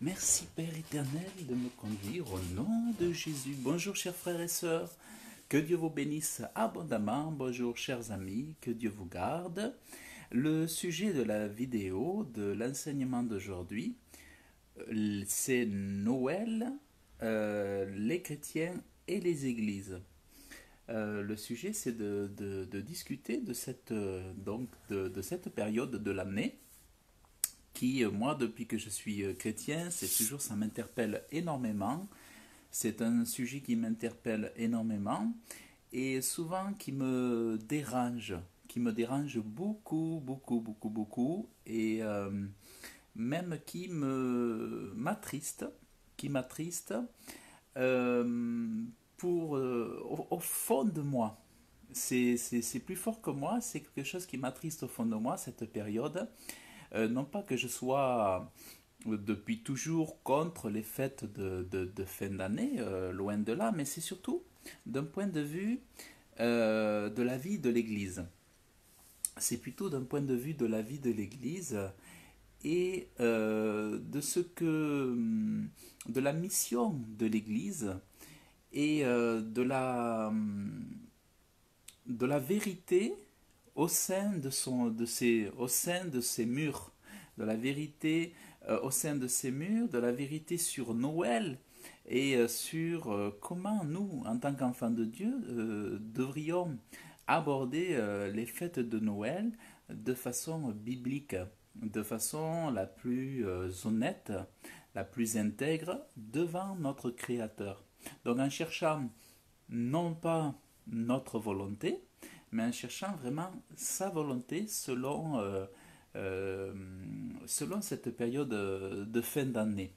Merci Père éternel de me conduire au nom de Jésus. Bonjour chers frères et sœurs, que Dieu vous bénisse abondamment. Bonjour chers amis, que Dieu vous garde. Le sujet de la vidéo, de l'enseignement d'aujourd'hui, c'est Noël, les chrétiens et les églises. Le sujet c'est de discuter de cette période de l'année qui, moi, depuis que je suis chrétien, ça m'interpelle énormément. C'est un sujet qui m'interpelle énormément et souvent qui me dérange beaucoup, beaucoup, beaucoup, beaucoup, et même qui m'attriste au fond de moi. C'est plus fort que moi, c'est quelque chose qui m'attriste au fond de moi, cette période. Non pas que je sois depuis toujours contre les fêtes de fin d'année, loin de là, mais c'est surtout d'un point de vue de la vie de l'Église. C'est plutôt d'un point de vue de la vie de l'Église et de la mission de l'Église et de la vérité au sein de ces murs, de la vérité au sein de ces murs, de la vérité sur Noël et sur comment nous, en tant qu'enfants de Dieu, devrions aborder les fêtes de Noël de façon biblique, de façon la plus honnête, la plus intègre devant notre Créateur. Donc en cherchant non pas notre volonté, mais en cherchant vraiment sa volonté selon cette période de fin d'année.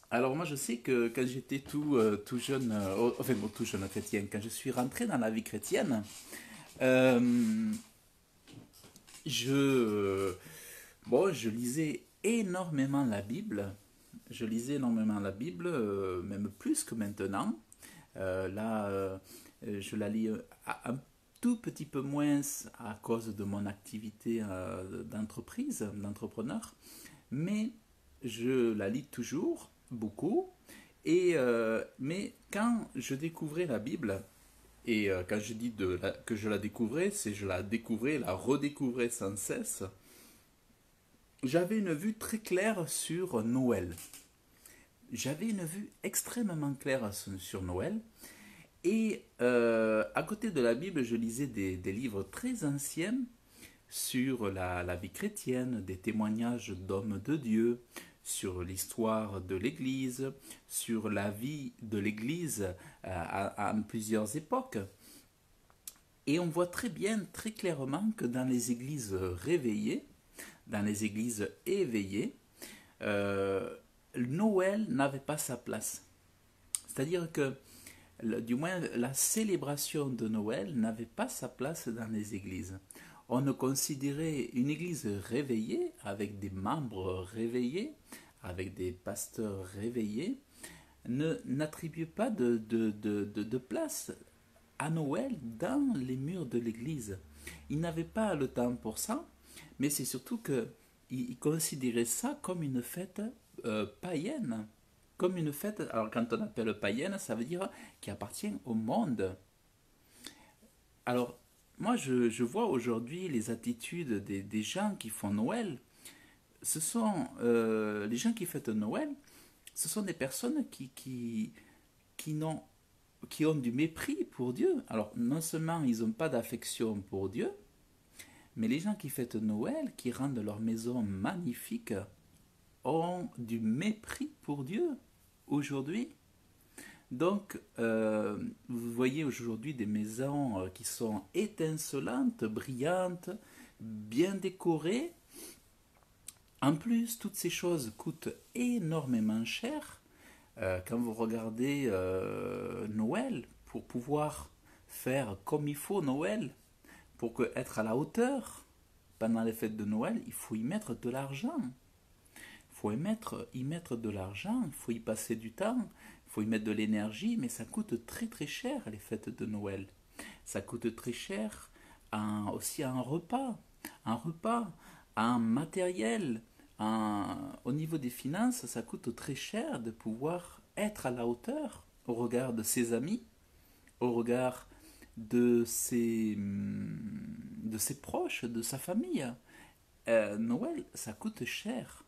Alors moi je sais que quand j'étais tout jeune, tout jeune chrétien, quand je suis rentré dans la vie chrétienne, euh, je, je lisais énormément la Bible. Je lisais énormément la Bible, même plus que maintenant. Je la lis un tout petit peu moins à cause de mon activité d'entrepreneur, mais je la lis toujours beaucoup. Mais quand je découvrais la Bible, et quand je dis que je la découvrais, c'est je la découvrais, la redécouvrais sans cesse, j'avais une vue très claire sur Noël. J'avais une vue extrêmement claire sur Noël. Et à côté de la Bible, je lisais des livres très anciens sur la vie chrétienne, des témoignages d'hommes de Dieu, sur l'histoire de l'Église, sur la vie de l'Église à plusieurs époques. Et on voit très bien, très clairement que dans les églises réveillées, dans les églises éveillées, Noël n'avait pas sa place. C'est-à-dire que du moins la célébration de Noël n'avait pas sa place dans les églises. On ne considérait une église réveillée, avec des membres réveillés, avec des pasteurs réveillés, n'attribuait pas de place à Noël dans les murs de l'église. Ils n'avaient pas le temps pour ça, mais c'est surtout qu'ils considéraient ça comme une fête païenne. Comme une fête, alors quand on appelle païenne, ça veut dire qui appartient au monde. Alors, moi je vois aujourd'hui les attitudes des gens qui font Noël. Ce sont les gens qui fêtent Noël, ce sont des personnes qui, n'ont, qui ont du mépris pour Dieu. Alors, non seulement ils n'ont pas d'affection pour Dieu, mais les gens qui fêtent Noël, qui rendent leur maison magnifique, ont du mépris pour Dieu aujourd'hui. Donc, vous voyez aujourd'hui des maisons qui sont étincelantes, brillantes, bien décorées. En plus, toutes ces choses coûtent énormément cher. Quand vous regardez Noël, pour pouvoir faire comme il faut Noël, être à la hauteur pendant les fêtes de Noël, il faut y mettre de l'argent. Il faut y mettre de l'argent, il faut y passer du temps, il faut y mettre de l'énergie, mais ça coûte très très cher les fêtes de Noël. Ça coûte très cher aussi un repas, en matériel, au niveau des finances, ça coûte très cher de pouvoir être à la hauteur au regard de ses amis, au regard de ses proches, de sa famille. Noël, ça coûte cher.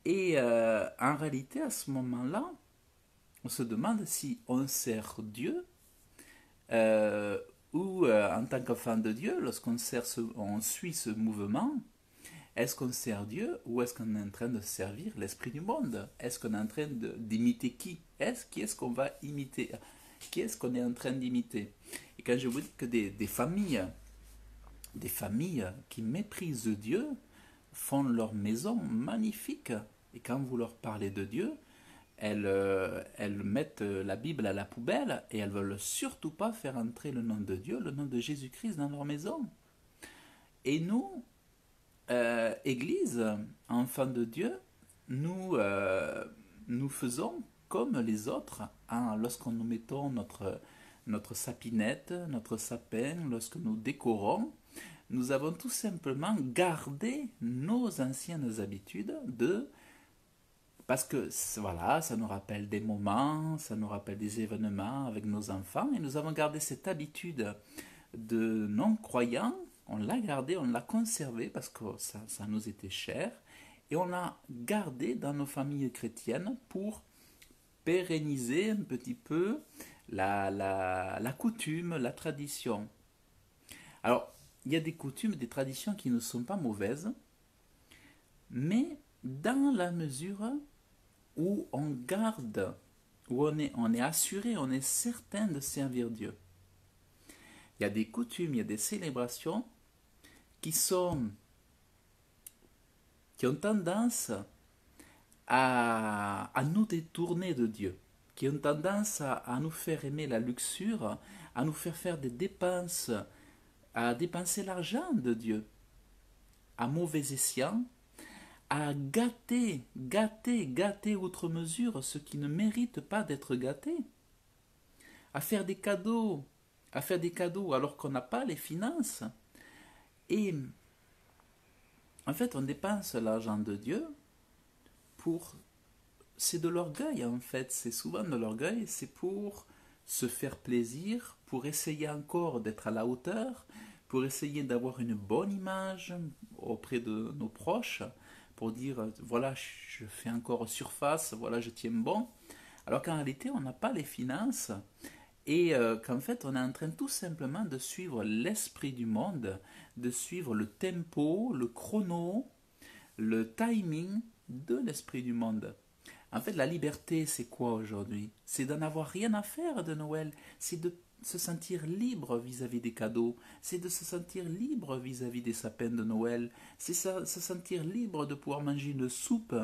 Et en réalité, à ce moment-là, on se demande si on sert Dieu euh, ou en tant qu'enfant de Dieu, lorsqu'on on suit ce mouvement, est-ce qu'on sert Dieu ou est-ce qu'on est en train de servir l'esprit du monde? Est-ce qu'on est en train d'imiter qui? Qui est-ce qu'on va imiter? Qui est-ce qu'on est en train d'imiter? Et quand je vous dis que des familles qui méprisent Dieu font leur maison magnifique. Et quand vous leur parlez de Dieu, elles mettent la Bible à la poubelle et elles ne veulent surtout pas faire entrer le nom de Dieu, le nom de Jésus-Christ dans leur maison. Et nous, Église, enfants de Dieu, nous faisons comme les autres hein, lorsque nous mettons notre sapinette, notre sapin, lorsque nous décorons. Nous avons tout simplement gardé nos anciennes habitudes parce que voilà, ça nous rappelle des moments, ça nous rappelle des événements avec nos enfants, et nous avons gardé cette habitude de non-croyants, on l'a gardé, on l'a conservé parce que ça nous était cher, et on l'a gardé dans nos familles chrétiennes pour pérenniser un petit peu la coutume, la tradition. Alors, il y a des coutumes, des traditions qui ne sont pas mauvaises, mais dans la mesure où on garde, où on est assuré, on est certain de servir Dieu. Il y a des coutumes, il y a des célébrations qui ont tendance à nous détourner de Dieu, qui ont tendance à nous faire aimer la luxure, à nous faire des dépenses, à dépenser l'argent de Dieu, à mauvais escient, à gâter outre mesure ce qui ne mérite pas d'être gâté, à faire des cadeaux, alors qu'on n'a pas les finances. Et en fait, on dépense l'argent de Dieu pour... C'est de l'orgueil en fait, c'est souvent de l'orgueil, c'est pour se faire plaisir, pour essayer encore d'être à la hauteur, pour essayer d'avoir une bonne image auprès de nos proches, pour dire voilà, je fais encore surface, voilà, je tiens bon, alors qu'en réalité, on n'a pas les finances et qu'en fait, on est en train tout simplement de suivre l'esprit du monde, de suivre le tempo, le chrono, le timing de l'esprit du monde. En fait, la liberté, c'est quoi aujourd'hui? C'est d'en avoir rien à faire de Noël, c'est de se sentir libre vis-à-vis des cadeaux, c'est de se sentir libre vis-à-vis des sapins de Noël, c'est se sentir libre de pouvoir manger une soupe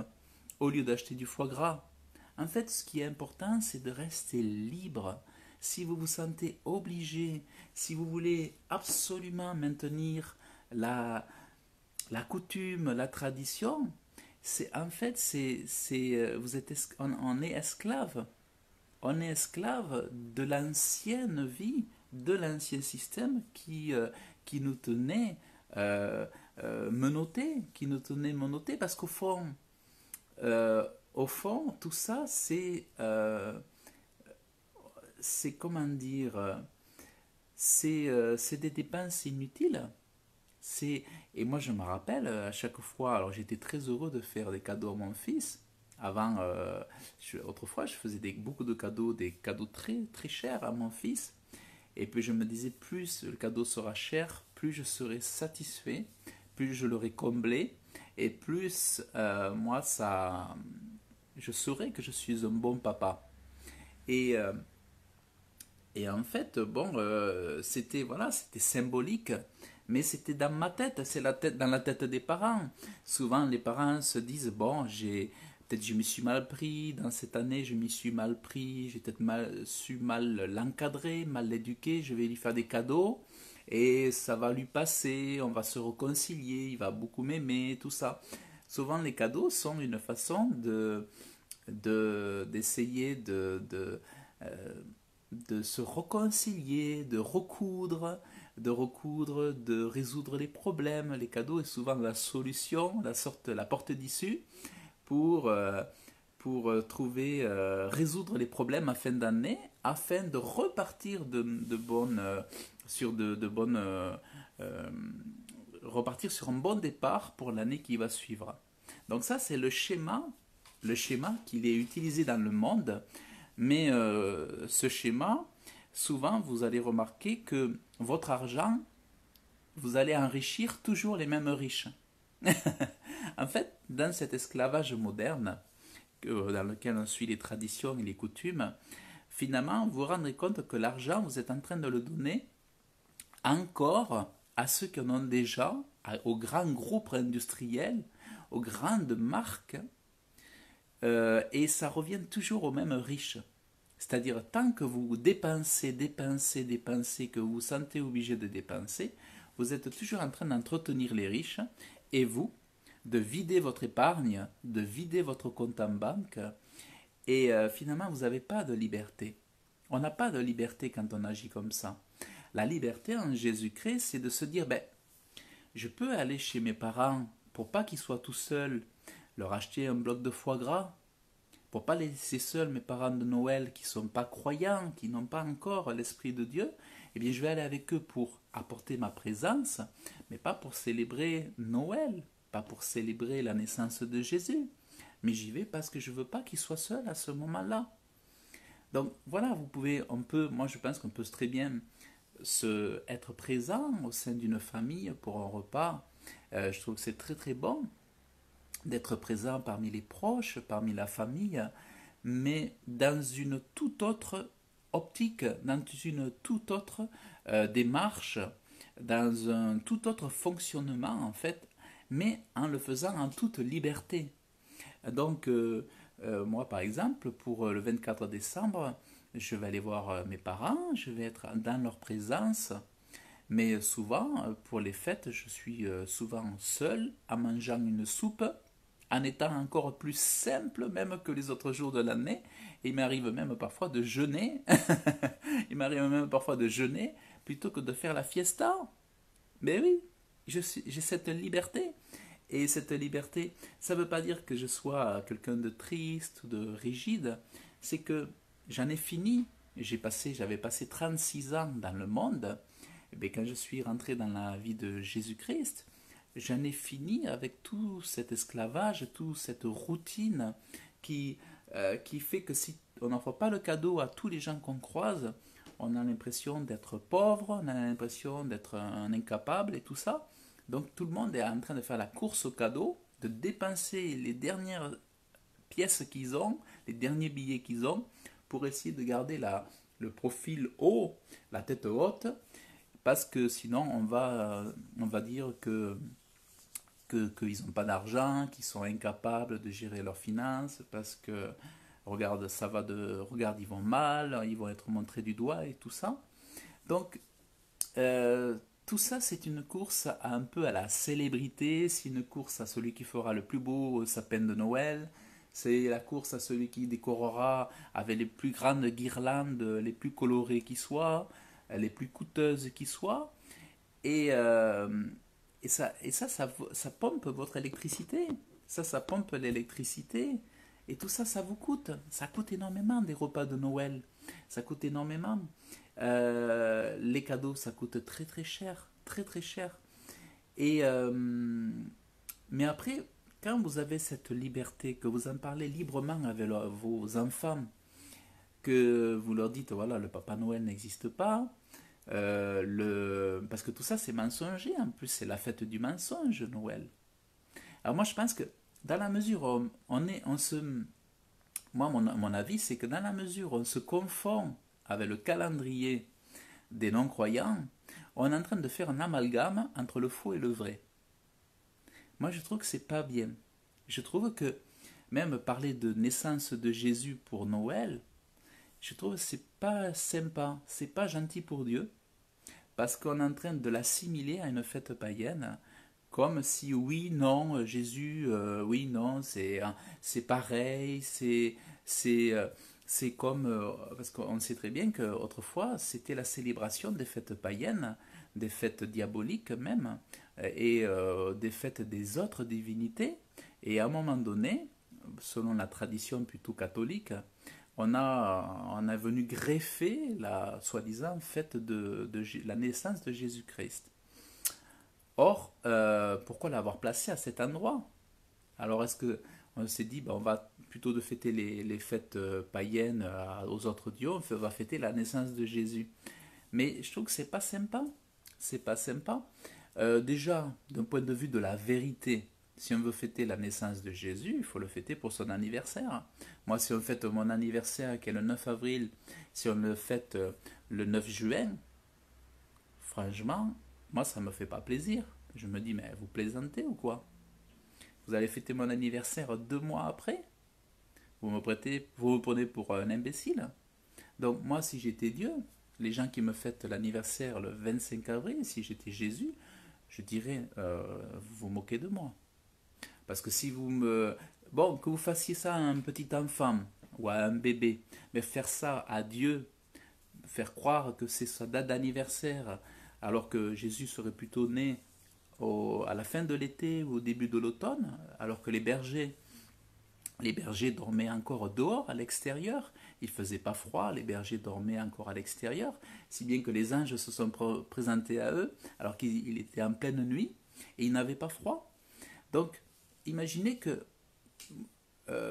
au lieu d'acheter du foie gras. En fait, ce qui est important, c'est de rester libre. Si vous vous sentez obligé, si vous voulez absolument maintenir la coutume, la tradition, c'est en fait, vous êtes, on est esclave. On est esclave de l'ancienne vie, de l'ancien système qui nous tenait menottés, parce au fond, tout ça, c'est comment dire, c'est des dépenses inutiles. Et moi, je me rappelle, à chaque fois, alors j'étais très heureux de faire des cadeaux à mon fils. Avant, autrefois, je faisais beaucoup de cadeaux, des cadeaux très, très chers à mon fils. Et puis je me disais, plus le cadeau sera cher, plus je serai satisfait, plus je l'aurai comblé, et plus je saurai que je suis un bon papa. Et, euh, et en fait, bon, c'était symbolique, mais c'était dans ma tête, dans la tête des parents. Souvent, les parents se disent, bon, peut-être je me suis mal pris, dans cette année, je m'y suis mal pris, j'ai peut-être mal l'encadrer, mal l'éduquer, je vais lui faire des cadeaux, et ça va lui passer, on va se réconcilier, il va beaucoup m'aimer, tout ça. Souvent, les cadeaux sont une façon d'essayer euh, de se réconcilier, de recoudre, de recoudre, de résoudre les problèmes. Les cadeaux est souvent la solution, la porte d'issue pour, trouver, résoudre les problèmes à fin d'année, afin de repartir sur de bonnes, euh, repartir sur un bon départ pour l'année qui va suivre. Donc ça, c'est le schéma qu'il est utilisé dans le monde. Mais ce schéma, souvent, vous allez remarquer que votre argent, vous allez enrichir toujours les mêmes riches. En fait, dans cet esclavage moderne, dans lequel on suit les traditions et les coutumes, finalement, vous vous rendrez compte que l'argent, vous êtes en train de le donner encore à ceux qui en ont déjà, aux grands groupes industriels, aux grandes marques, et ça revient toujours aux mêmes riches. C'est-à-dire, tant que vous dépensez, que vous vous sentez obligé de dépenser, vous êtes toujours en train d'entretenir les riches, et vous, de vider votre épargne, de vider votre compte en banque, et finalement, vous n'avez pas de liberté. On n'a pas de liberté quand on agit comme ça. La liberté en Jésus-Christ, c'est de se dire, ben, je peux aller chez mes parents pour pas qu'ils soient tout seuls, leur acheter un bloc de foie gras, pour pas laisser seuls mes parents de Noël qui sont pas croyants, qui n'ont pas encore l'Esprit de Dieu. Eh bien, je vais aller avec eux pour apporter ma présence, mais pas pour célébrer Noël, pas pour célébrer la naissance de Jésus. Mais j'y vais parce que je veux pas qu'ils soient seuls à ce moment-là. Donc voilà, moi je pense qu'on peut très bien être présent au sein d'une famille pour un repas. Je trouve que c'est très très bon d'être présent parmi les proches, parmi la famille, mais dans une toute autre optique, dans une toute autre démarche, dans un tout autre fonctionnement en fait, mais en le faisant en toute liberté. Donc, moi par exemple, pour le 24 décembre, je vais aller voir mes parents, je vais être dans leur présence, mais souvent, pour les fêtes, je suis souvent seul, en mangeant une soupe, en étant encore plus simple même que les autres jours de l'année. Et il m'arrive même parfois de jeûner. Il m'arrive même parfois de jeûner plutôt que de faire la fiesta. Mais oui, j'ai cette liberté. Et cette liberté, ça ne veut pas dire que je sois quelqu'un de triste ou de rigide. C'est que j'en ai fini. J'avais passé 36 ans dans le monde. Et bien, quand je suis rentré dans la vie de Jésus-Christ, j'en ai fini avec tout cet esclavage, toute cette routine qui fait que si on n'offre pas le cadeau à tous les gens qu'on croise, on a l'impression d'être pauvre, on a l'impression d'être un incapable et tout ça. Donc tout le monde est en train de faire la course au cadeau, de dépenser les dernières pièces qu'ils ont, les derniers billets qu'ils ont, pour essayer de garder le profil haut, la tête haute, parce que sinon on va dire qu'ils n'ont pas d'argent, qu'ils sont incapables de gérer leurs finances, parce que regarde, regarde, ils vont mal, ils vont être montrés du doigt et tout ça. Donc, tout ça, c'est une course un peu à la célébrité, c'est une course à celui qui fera le plus beau sapin de Noël, c'est la course à celui qui décorera avec les plus grandes guirlandes, les plus colorées qui soient, les plus coûteuses qui soient. Et, ça pompe votre électricité. Ça pompe l'électricité. Et tout ça, ça vous coûte. Ça coûte énormément des repas de Noël. Ça coûte énormément. Les cadeaux, ça coûte très très cher. Très très cher. Et, mais après, quand vous avez cette liberté, que vous en parlez librement avec vos enfants, que vous leur dites, voilà, le Papa Noël n'existe pas, parce que tout ça c'est mensonger, en plus c'est la fête du mensonge, Noël. Alors moi je pense que dans la mesure où moi mon avis c'est que dans la mesure où on se confond avec le calendrier des non-croyants, on est en train de faire un amalgame entre le faux et le vrai. Moi je trouve que c'est pas bien. Je trouve que même parler de naissance de Jésus pour Noël, je trouve que c'est pas sympa, c'est pas gentil pour Dieu, parce qu'on est en train de l'assimiler à une fête païenne, comme si oui, non, Jésus, oui, non, c'est pareil, c'est comme, parce qu'on sait très bien qu'autrefois, c'était la célébration des fêtes païennes, des fêtes diaboliques même, et des fêtes des autres divinités. Et à un moment donné, selon la tradition plutôt catholique, on a venu greffer la soi-disant fête de la naissance de Jésus-Christ. Or, pourquoi l'avoir placé à cet endroit? Alors, est-ce que on s'est dit, ben, on va plutôt de fêter les fêtes païennes aux autres dieux, on va fêter la naissance de Jésus. Mais je trouve que c'est pas sympa. C'est pas sympa. Déjà, d'un point de vue de la vérité, si on veut fêter la naissance de Jésus, il faut le fêter pour son anniversaire. Moi, si on fête mon anniversaire, qui est le 9 avril, si on le fête le 9 juin, franchement, moi, ça me fait pas plaisir. Je me dis, mais vous plaisantez ou quoi? Vous allez fêter mon anniversaire 2 mois après? Vous me prenez pour un imbécile? Donc, moi, si j'étais Dieu, les gens qui me fêtent l'anniversaire le 25 avril, si j'étais Jésus, je dirais, vous vous moquez de moi. Parce que si vous me... Bon, que vous fassiez ça à un petit enfant ou à un bébé, mais faire ça à Dieu, faire croire que c'est sa date d'anniversaire, alors que Jésus serait plutôt né à la fin de l'été ou au début de l'automne, alors que les bergers dormaient encore dehors, à l'extérieur. Il ne faisait pas froid, les bergers dormaient encore à l'extérieur, si bien que les anges se sont présentés à eux, alors qu'il était en pleine nuit, et ils n'avaient pas froid. Donc, imaginez que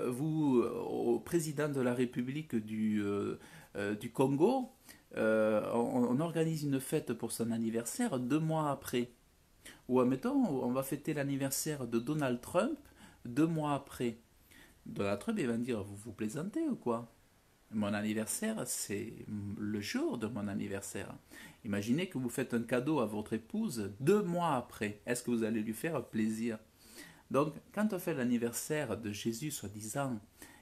vous, au président de la République du Congo, on organise une fête pour son anniversaire 2 mois après. Ou admettons, on va fêter l'anniversaire de Donald Trump 2 mois après. Donald Trump, il va me dire, vous vous plaisantez ou quoi? Mon anniversaire, c'est le jour de mon anniversaire. Imaginez que vous faites un cadeau à votre épouse 2 mois après. Est-ce que vous allez lui faire plaisir? Donc, quand on fait l'anniversaire de Jésus, soi-disant,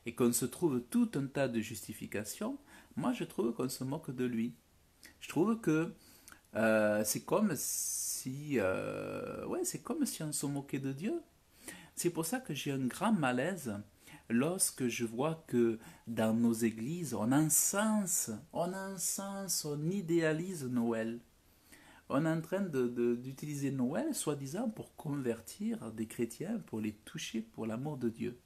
et qu'on se trouve tout un tas de justifications, moi je trouve qu'on se moque de lui. Je trouve que c'est comme si, ouais, c'est comme si on se moquait de Dieu. C'est pour ça que j'ai un grand malaise lorsque je vois que dans nos églises, on idéalise Noël. On est en train d'utiliser Noël, soi-disant, pour convertir des chrétiens, pour les toucher pour l'amour de Dieu.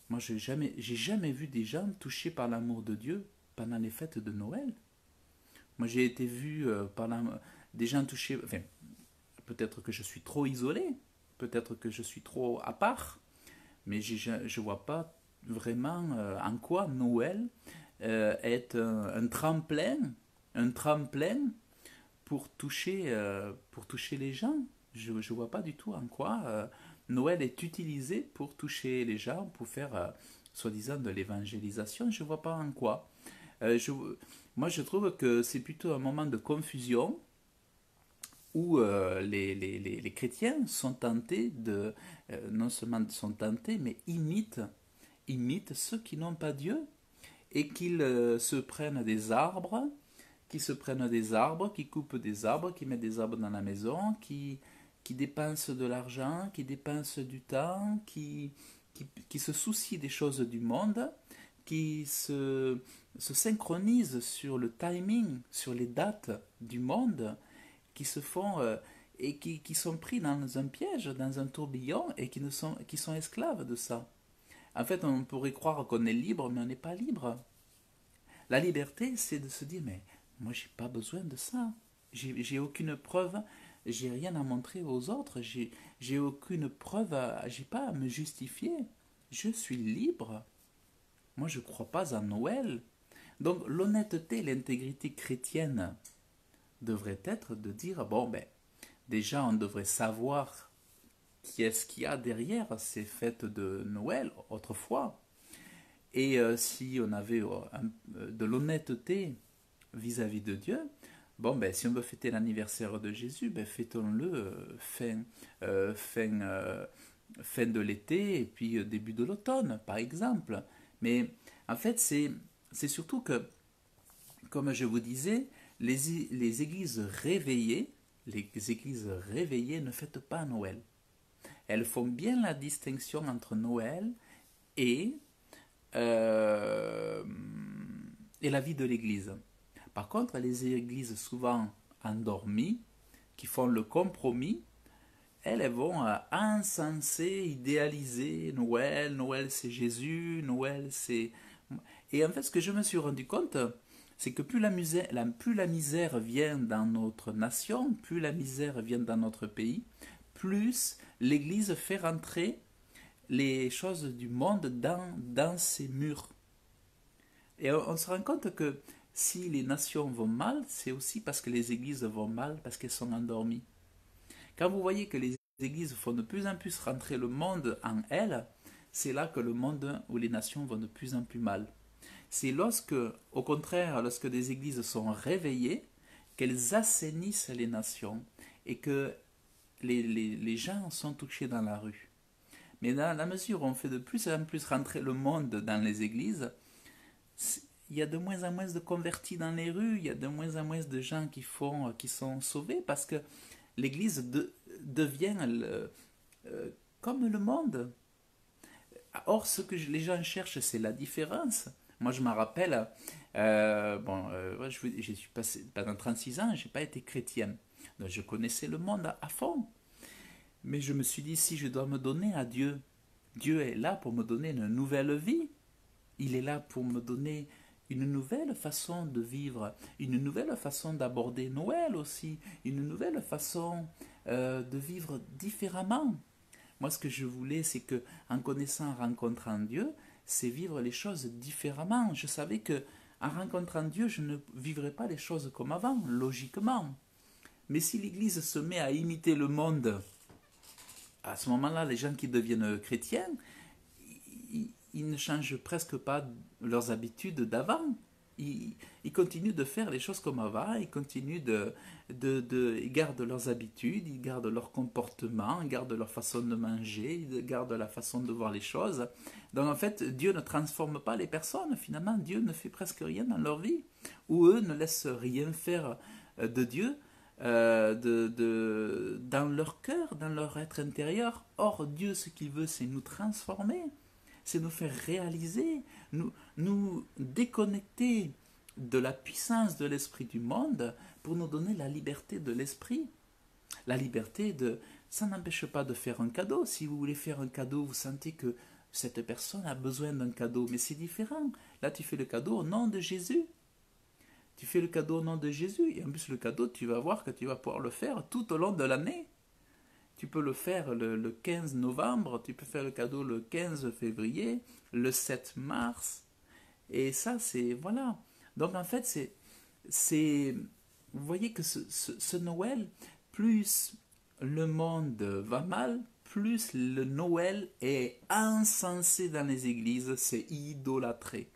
Moi, j'ai jamais vu des gens touchés par l'amour de Dieu pendant les fêtes de Noël. Moi, j'ai été vu des gens touchés. Enfin, peut-être que je suis trop isolé, peut-être que je suis trop à part, mais je ne vois pas vraiment en quoi Noël est un tremplin pour toucher les gens. Je ne vois pas du tout en quoi Noël est utilisé pour toucher les gens, pour faire soi-disant de l'évangélisation. Je ne vois pas en quoi. Moi, je trouve que c'est plutôt un moment de confusion où les chrétiens sont tentés non seulement sont tentés, mais imitent ceux qui n'ont pas Dieu et qu'ils se prennent des arbres, qui coupent des arbres, qui mettent des arbres dans la maison, qui dépensent de l'argent, qui dépensent du temps, qui se soucient des choses du monde, qui se synchronisent sur le timing, sur les dates du monde, qui se font et qui sont pris dans un piège, dans un tourbillon et qui sont esclaves de ça. En fait, on pourrait croire qu'on est libre, mais on n'est pas libre. La liberté, c'est de se dire, mais moi, j'ai pas besoin de ça. J'ai aucune preuve, j'ai rien à montrer aux autres, j'ai aucune preuve, j'ai pas à me justifier. Je suis libre. Moi, je ne crois pas en Noël. Donc, l'honnêteté, l'intégrité chrétienne devrait être de dire, bon, ben, déjà, on devrait savoir qui est-ce qu'il y a derrière ces fêtes de Noël autrefois. Et si on avait de l'honnêteté vis-à-vis de Dieu, bon, ben, si on veut fêter l'anniversaire de Jésus, ben, fêtons-le fin de l'été et puis début de l'automne, par exemple. Mais en fait, c'est surtout que, comme je vous disais, les églises réveillées ne fêtent pas Noël. Elles font bien la distinction entre Noël et la vie de l'église. Par contre, les églises souvent endormies, qui font le compromis, elles vont encenser, idéaliser Noël. Noël, c'est Jésus. Noël, c'est... Et en fait, ce que je me suis rendu compte, c'est que plus la misère vient dans notre nation, plus la misère vient dans notre pays, plus l'Église fait rentrer les choses du monde dans ses murs. Et on se rend compte que si les nations vont mal, c'est aussi parce que les églises vont mal, parce qu'elles sont endormies. Quand vous voyez que les églises font de plus en plus rentrer le monde en elles, c'est là que le monde ou les nations vont de plus en plus mal. C'est lorsque, au contraire, lorsque des églises sont réveillées, qu'elles assainissent les nations et que les gens sont touchés dans la rue. Mais dans la mesure où on fait de plus en plus rentrer le monde dans les églises, il y a de moins en moins de convertis dans les rues, il y a de moins en moins de gens qui sont sauvés parce que l'église devient comme le monde. Or, ce que les gens cherchent, c'est la différence. Moi, je me rappelle, je suis passé pendant 36 ans, je n'ai pas été chrétienne. Donc, je connaissais le monde à fond. Mais je me suis dit, si je dois me donner à Dieu, Dieu est là pour me donner une nouvelle vie. Il est là pour me donner une nouvelle façon de vivre, une nouvelle façon d'aborder Noël aussi, une nouvelle façon de vivre différemment. Moi, ce que je voulais, c'est que, en connaissant, en rencontrant Dieu, c'est vivre les choses différemment. Je savais que, en rencontrant Dieu, je ne vivrais pas les choses comme avant, logiquement. Mais si l'Église se met à imiter le monde, à ce moment-là, les gens qui deviennent chrétiens, ils ne changent presque pas leurs habitudes d'avant. Ils continuent de faire les choses comme avant, ils continuent ils gardent leurs habitudes, ils gardent leur comportement, ils gardent leur façon de manger, ils gardent la façon de voir les choses. Donc en fait, Dieu ne transforme pas les personnes, finalement, Dieu ne fait presque rien dans leur vie, ou eux ne laissent rien faire de Dieu dans leur cœur, dans leur être intérieur. Or, Dieu, ce qu'il veut, c'est nous transformer, c'est nous faire réaliser, nous déconnecter de la puissance de l'esprit du monde pour nous donner la liberté de l'esprit. La liberté de... Ça n'empêche pas de faire un cadeau. Si vous voulez faire un cadeau, vous sentez que cette personne a besoin d'un cadeau, mais c'est différent. Là, tu fais le cadeau au nom de Jésus. Tu fais le cadeau au nom de Jésus. Et en plus, le cadeau, tu vas voir que tu vas pouvoir le faire tout au long de l'année. Tu peux le faire le 15 novembre, tu peux faire le cadeau le 15 février, le 7 mars. Et ça, c'est... Voilà. Donc, en fait, vous voyez que ce Noël, plus le monde va mal, plus le Noël est encensé dans les églises, c'est idolâtré.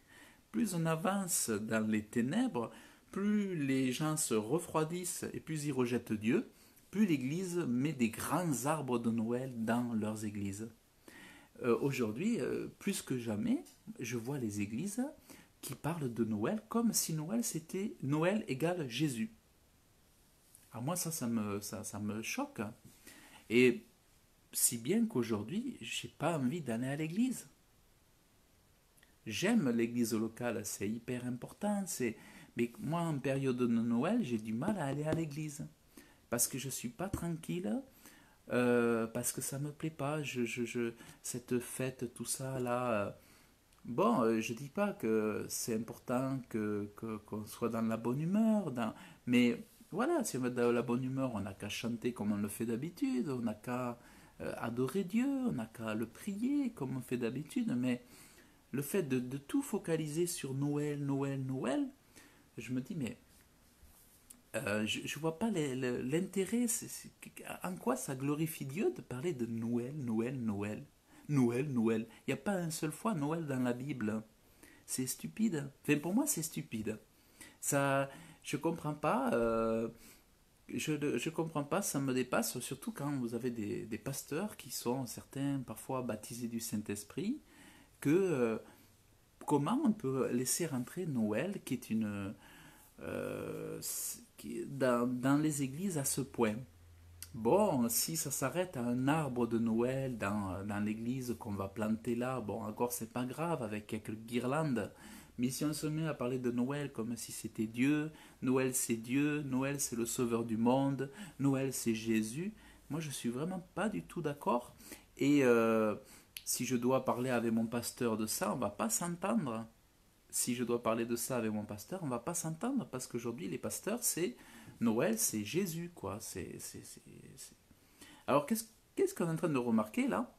Plus on avance dans les ténèbres, plus les gens se refroidissent et plus ils rejettent Dieu, plus l'Église met des grands arbres de Noël dans leurs églises. Aujourd'hui, plus que jamais, je vois les églises qui parlent de Noël comme si Noël c'était Noël égale Jésus. Alors moi ça me choque. Et si bien qu'aujourd'hui, j'ai pas envie d'aller à l'église. J'aime l'église locale, c'est hyper important. Mais moi, en période de Noël, j'ai du mal à aller à l'église. Parce que je ne suis pas tranquille, parce que ça ne me plaît pas. Cette fête, tout ça, là. Bon, je ne dis pas que c'est important qu'on soit dans la bonne humeur. Mais voilà, si on est dans la bonne humeur, on n'a qu'à chanter comme on le fait d'habitude. On n'a qu'à adorer Dieu, on n'a qu'à le prier comme on fait d'habitude. Mais le fait de tout focaliser sur Noël, Noël, Noël, je me dis, mais je ne vois pas l'intérêt. En quoi ça glorifie Dieu de parler de Noël, Noël, Noël, Noël, Noël. Il n'y a pas une seule fois Noël dans la Bible. C'est stupide. Enfin, pour moi, c'est stupide. Ça, je comprends pas. Je comprends pas, ça me dépasse, surtout quand vous avez des pasteurs qui sont, certains, parfois baptisés du Saint-Esprit, que comment on peut laisser rentrer Noël, qui est dans les églises à ce point. Bon, si ça s'arrête à un arbre de Noël dans l'église qu'on va planter là, bon, encore c'est pas grave avec quelques guirlandes. Mais si on se met à parler de Noël comme si c'était Dieu, Noël c'est le sauveur du monde, Noël c'est Jésus, moi je suis vraiment pas du tout d'accord. Et si je dois parler avec mon pasteur de ça, on va pas s'entendre. Si je dois parler de ça avec mon pasteur, on va pas s'entendre parce qu'aujourd'hui les pasteurs c'est Noël, c'est Jésus quoi. Alors qu'est-ce qu'on est en train de remarquer là?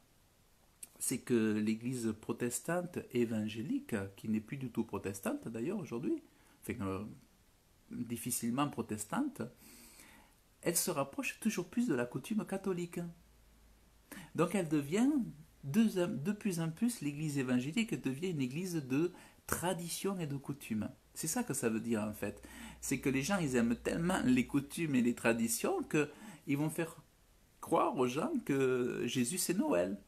C'est que l'Église protestante évangélique, qui n'est plus du tout protestante d'ailleurs aujourd'hui, enfin, difficilement protestante, elle se rapproche toujours plus de la coutume catholique. Donc elle devient, de plus en plus, l'Église évangélique devient une Église de tradition et de coutume. C'est ça que ça veut dire en fait. C'est que les gens, ils aiment tellement les coutumes et les traditions qu'ils vont faire croire aux gens que Jésus c'est Noël.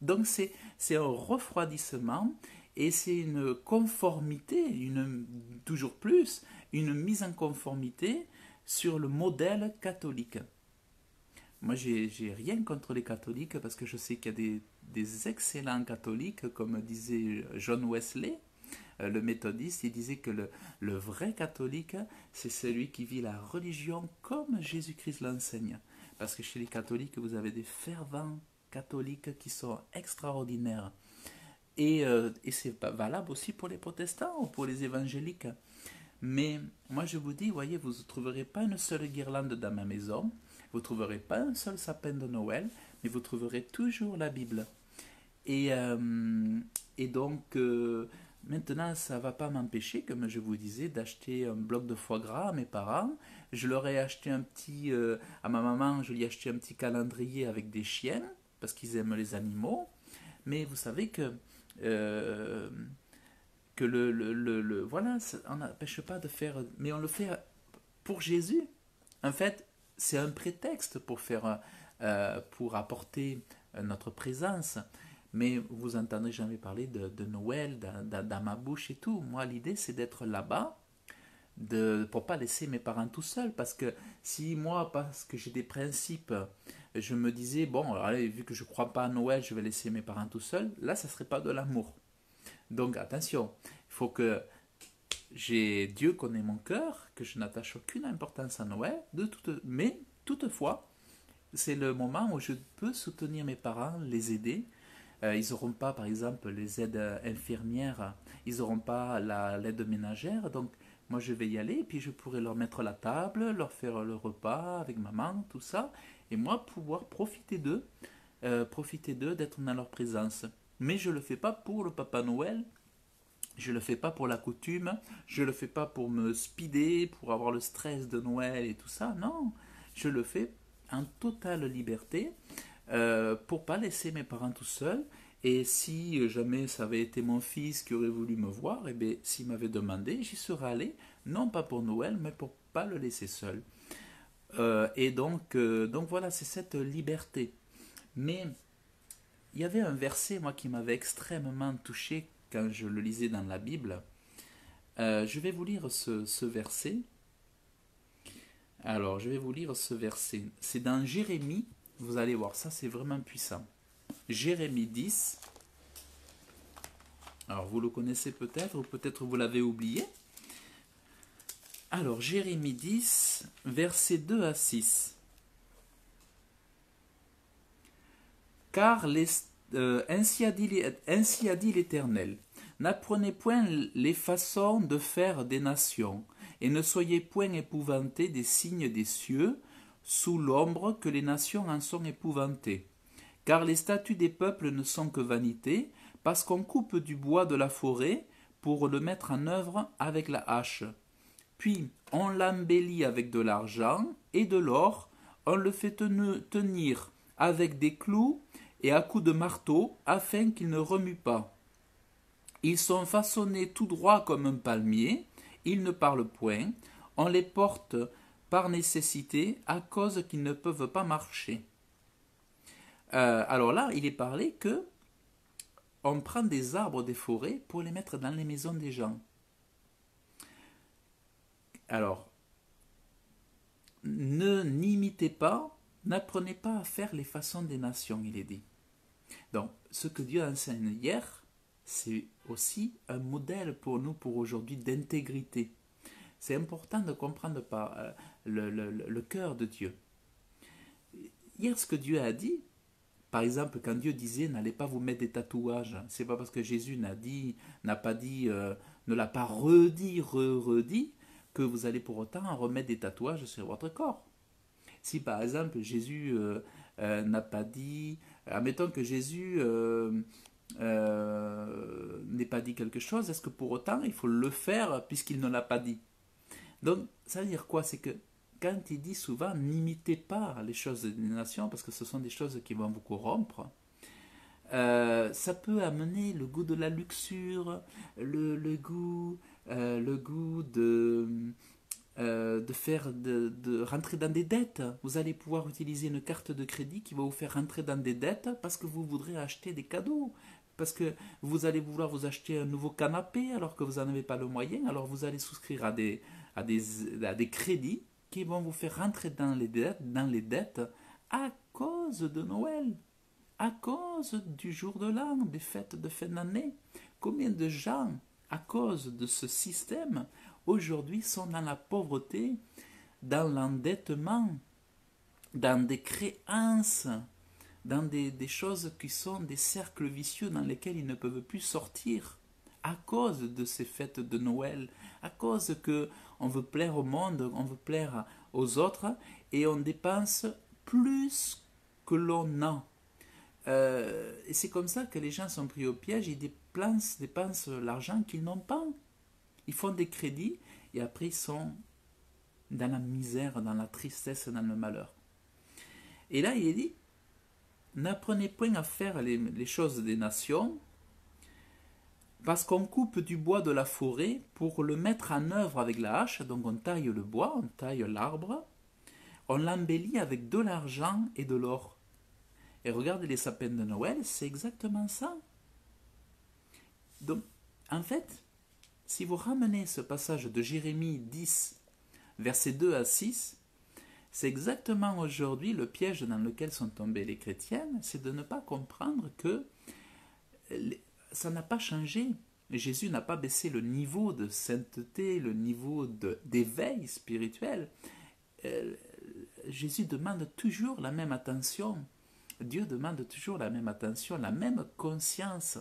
Donc c'est un refroidissement et c'est une conformité, toujours plus, une mise en conformité sur le modèle catholique. Moi, j'ai rien contre les catholiques parce que je sais qu'il y a des excellents catholiques, comme disait John Wesley, le méthodiste. Il disait que le vrai catholique, c'est celui qui vit la religion comme Jésus-Christ l'enseigne. Parce que chez les catholiques, vous avez des fervents catholiques qui sont extraordinaires. Et c'est valable aussi pour les protestants ou pour les évangéliques. Mais moi je vous dis, voyez, vous ne trouverez pas une seule guirlande dans ma maison, vous ne trouverez pas un seul sapin de Noël, mais vous trouverez toujours la Bible. Et, euh, et donc, maintenant, ça ne va pas m'empêcher, comme je vous disais, d'acheter un bloc de foie gras à mes parents. Je leur ai acheté à ma maman, je lui ai acheté un petit calendrier avec des chiens, parce qu'ils aiment les animaux. Mais vous savez euh, que voilà, on n'empêche pas de faire, mais on le fait pour Jésus. En fait, c'est un prétexte pour apporter notre présence. Mais vous entendrez jamais parler de Noël dans ma bouche et tout. Moi, l'idée, c'est d'être là-bas pour pas laisser mes parents tout seuls. Parce que si moi, parce que j'ai des principes, je me disais, bon, alors, allez, vu que je crois pas à Noël, je vais laisser mes parents tout seuls, là, ça serait pas de l'amour. Donc attention, il faut que Dieu connaît mon cœur, que je n'attache aucune importance à Noël, mais toutefois, c'est le moment où je peux soutenir mes parents, les aider. Ils n'auront pas, par exemple, les aides infirmières, ils n'auront pas l'aide ménagère, donc moi je vais y aller, et puis je pourrai leur mettre la table, leur faire le repas avec maman, tout ça, et moi pouvoir profiter d'eux, d'être dans leur présence. Mais je ne le fais pas pour le Papa Noël, je ne le fais pas pour la coutume, je ne le fais pas pour me speeder, pour avoir le stress de Noël et tout ça. Non, je le fais en totale liberté pour pas laisser mes parents tout seuls. Et si jamais ça avait été mon fils qui aurait voulu me voir, et bien s'il m'avait demandé, j'y serais allé, non pas pour Noël, mais pour pas le laisser seul. Donc voilà, c'est cette liberté. Mais il y avait un verset, moi, qui m'avait extrêmement touché quand je le lisais dans la Bible. Je vais vous lire ce verset. Alors, je vais vous lire ce verset. C'est dans Jérémie. Vous allez voir, ça c'est vraiment puissant. Jérémie 10. Alors, vous le connaissez peut-être, ou peut-être vous l'avez oublié. Alors, Jérémie 10, versets 2 à 6. Car ainsi a dit l'Éternel, n'apprenez point les façons de faire des nations, et ne soyez point épouvantés des signes des cieux, sous l'ombre que les nations en sont épouvantées. Car les statuts des peuples ne sont que vanité, parce qu'on coupe du bois de la forêt pour le mettre en œuvre avec la hache. Puis on l'embellit avec de l'argent et de l'or, on le fait tenir avec des clous et à coups de marteau, afin qu'ils ne remuent pas. Ils sont façonnés tout droit comme un palmier, ils ne parlent point, on les porte par nécessité à cause qu'ils ne peuvent pas marcher. Alors là, il est parlé que on prend des arbres des forêts pour les mettre dans les maisons des gens. Alors, n'imitez pas n'apprenez pas à faire les façons des nations, il est dit. Donc, ce que Dieu enseigne hier, c'est aussi un modèle pour nous pour aujourd'hui d'intégrité. C'est important de comprendre par le cœur de Dieu. Hier, ce que Dieu a dit, par exemple, quand Dieu disait n'allez pas vous mettre des tatouages, c'est pas parce que Jésus n'a pas dit, ne l'a pas redit, que vous allez pour autant remettre des tatouages sur votre corps. Si par exemple Jésus n'a pas dit, admettons que Jésus n'ait pas dit quelque chose, est-ce que pour autant il faut le faire puisqu'il ne l'a pas dit? Donc ça veut dire quoi? C'est que quand il dit souvent n'imitez pas les choses des nations parce que ce sont des choses qui vont vous corrompre, ça peut amener le goût de la luxure, le goût de rentrer dans des dettes. Vous allez pouvoir utiliser une carte de crédit qui va vous faire rentrer dans des dettes parce que vous voudrez acheter des cadeaux. Parce que vous allez vouloir vous acheter un nouveau canapé alors que vous n'en avez pas le moyen. Alors vous allez souscrire à des crédits qui vont vous faire rentrer dans les dettes à cause de Noël, à cause du jour de l'an, des fêtes de fin d'année. Combien de gens, à cause de ce système, aujourd'hui sont dans la pauvreté, dans l'endettement, dans des créances, dans des choses qui sont des cercles vicieux dans lesquels ils ne peuvent plus sortir à cause de ces fêtes de Noël, à cause que on veut plaire au monde, on veut plaire aux autres et on dépense plus que l'on a. Et c'est comme ça que les gens sont pris au piège, ils dépensent l'argent qu'ils n'ont pas. Ils font des crédits et après ils sont dans la misère, dans la tristesse, dans le malheur. Et là il est dit, n'apprenez point à faire les choses des nations, parce qu'on coupe du bois de la forêt pour le mettre en œuvre avec la hache, donc on taille le bois, on taille l'arbre, on l'embellit avec de l'argent et de l'or. Et regardez les sapins de Noël, c'est exactement ça. Donc, en fait, si vous ramenez ce passage de Jérémie 10, versets 2 à 6, c'est exactement aujourd'hui le piège dans lequel sont tombés les chrétiennes, c'est de ne pas comprendre que ça n'a pas changé. Jésus n'a pas baissé le niveau de sainteté, le niveau d'éveil spirituel. Jésus demande toujours la même attention. Dieu demande toujours la même attention, la même conscience.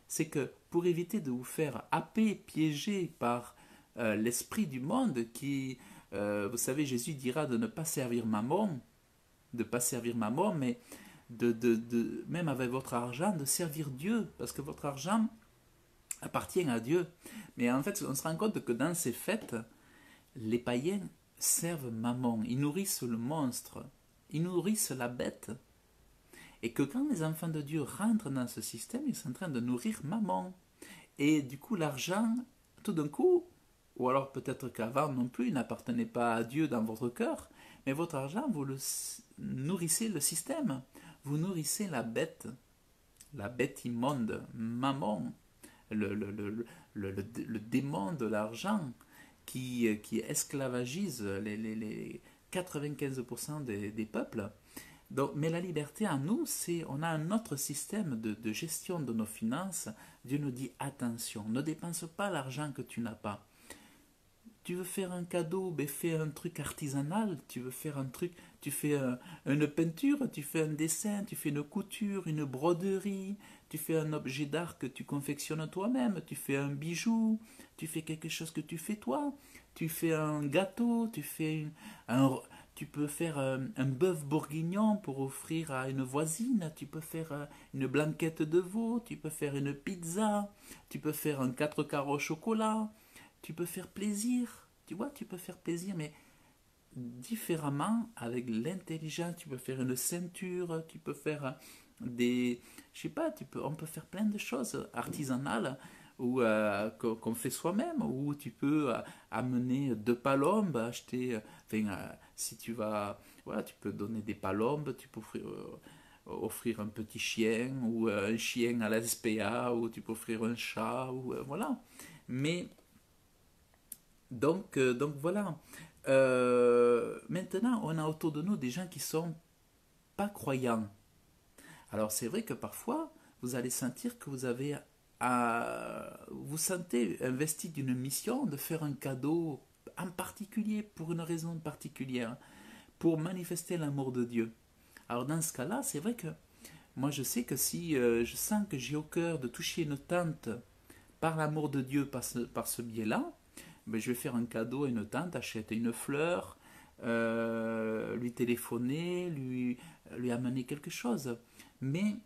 C'est que pour éviter de vous faire happer, piéger par l'esprit du monde qui, vous savez, Jésus dira de ne pas servir Mammon, mais même avec votre argent, de servir Dieu, parce que votre argent appartient à Dieu. Mais en fait, on se rend compte que dans ces fêtes, les païens servent Mammon, ils nourrissent le monstre, ils nourrissent la bête. Et que quand les enfants de Dieu rentrent dans ce système, ils sont en train de nourrir Mammon. Et du coup, l'argent, tout d'un coup, ou alors peut-être qu'avant non plus, il n'appartenait pas à Dieu dans votre cœur, mais votre argent, vous le nourrissez le système. Vous nourrissez la bête immonde, Mammon, le démon de l'argent qui esclavagise les 95% des peuples. Donc, mais la liberté en nous, c'est on a un autre système de gestion de nos finances. Dieu nous dit attention, ne dépense pas l'argent que tu n'as pas. Tu veux faire un cadeau, ben fais un truc artisanal. Tu veux faire un truc, tu fais une peinture, tu fais un dessin, tu fais une couture, une broderie, tu fais un objet d'art que tu confectionnes toi-même, tu fais un bijou, tu fais quelque chose que tu fais toi, tu fais un gâteau, tu peux faire un bœuf bourguignon pour offrir à une voisine, tu peux faire une blanquette de veau, tu peux faire une pizza, tu peux faire un 4 carreaux au chocolat, tu peux faire plaisir, tu vois, tu peux faire plaisir, mais différemment, avec l'intelligence, tu peux faire une ceinture, tu peux faire je sais pas, on peut faire plein de choses artisanales ou qu'on fait soi-même, ou tu peux amener 2 palombes, acheter, si tu vas, voilà, tu peux donner des palombes, tu peux offrir un petit chien ou un chien à la SPA, ou tu peux offrir un chat, ou voilà. Mais donc voilà. Maintenant, on a autour de nous des gens qui sont pas croyant. Alors c'est vrai que parfois, vous allez sentir que vous sentez investi d'une mission de faire un cadeau en particulier, pour une raison particulière, pour manifester l'amour de Dieu. Alors dans ce cas-là, c'est vrai que moi je sais que si je sens que j'ai au cœur de toucher une tante par l'amour de Dieu, par ce biais-là, ben, je vais faire un cadeau à une tante, acheter une fleur, lui téléphoner, lui amener quelque chose. Mais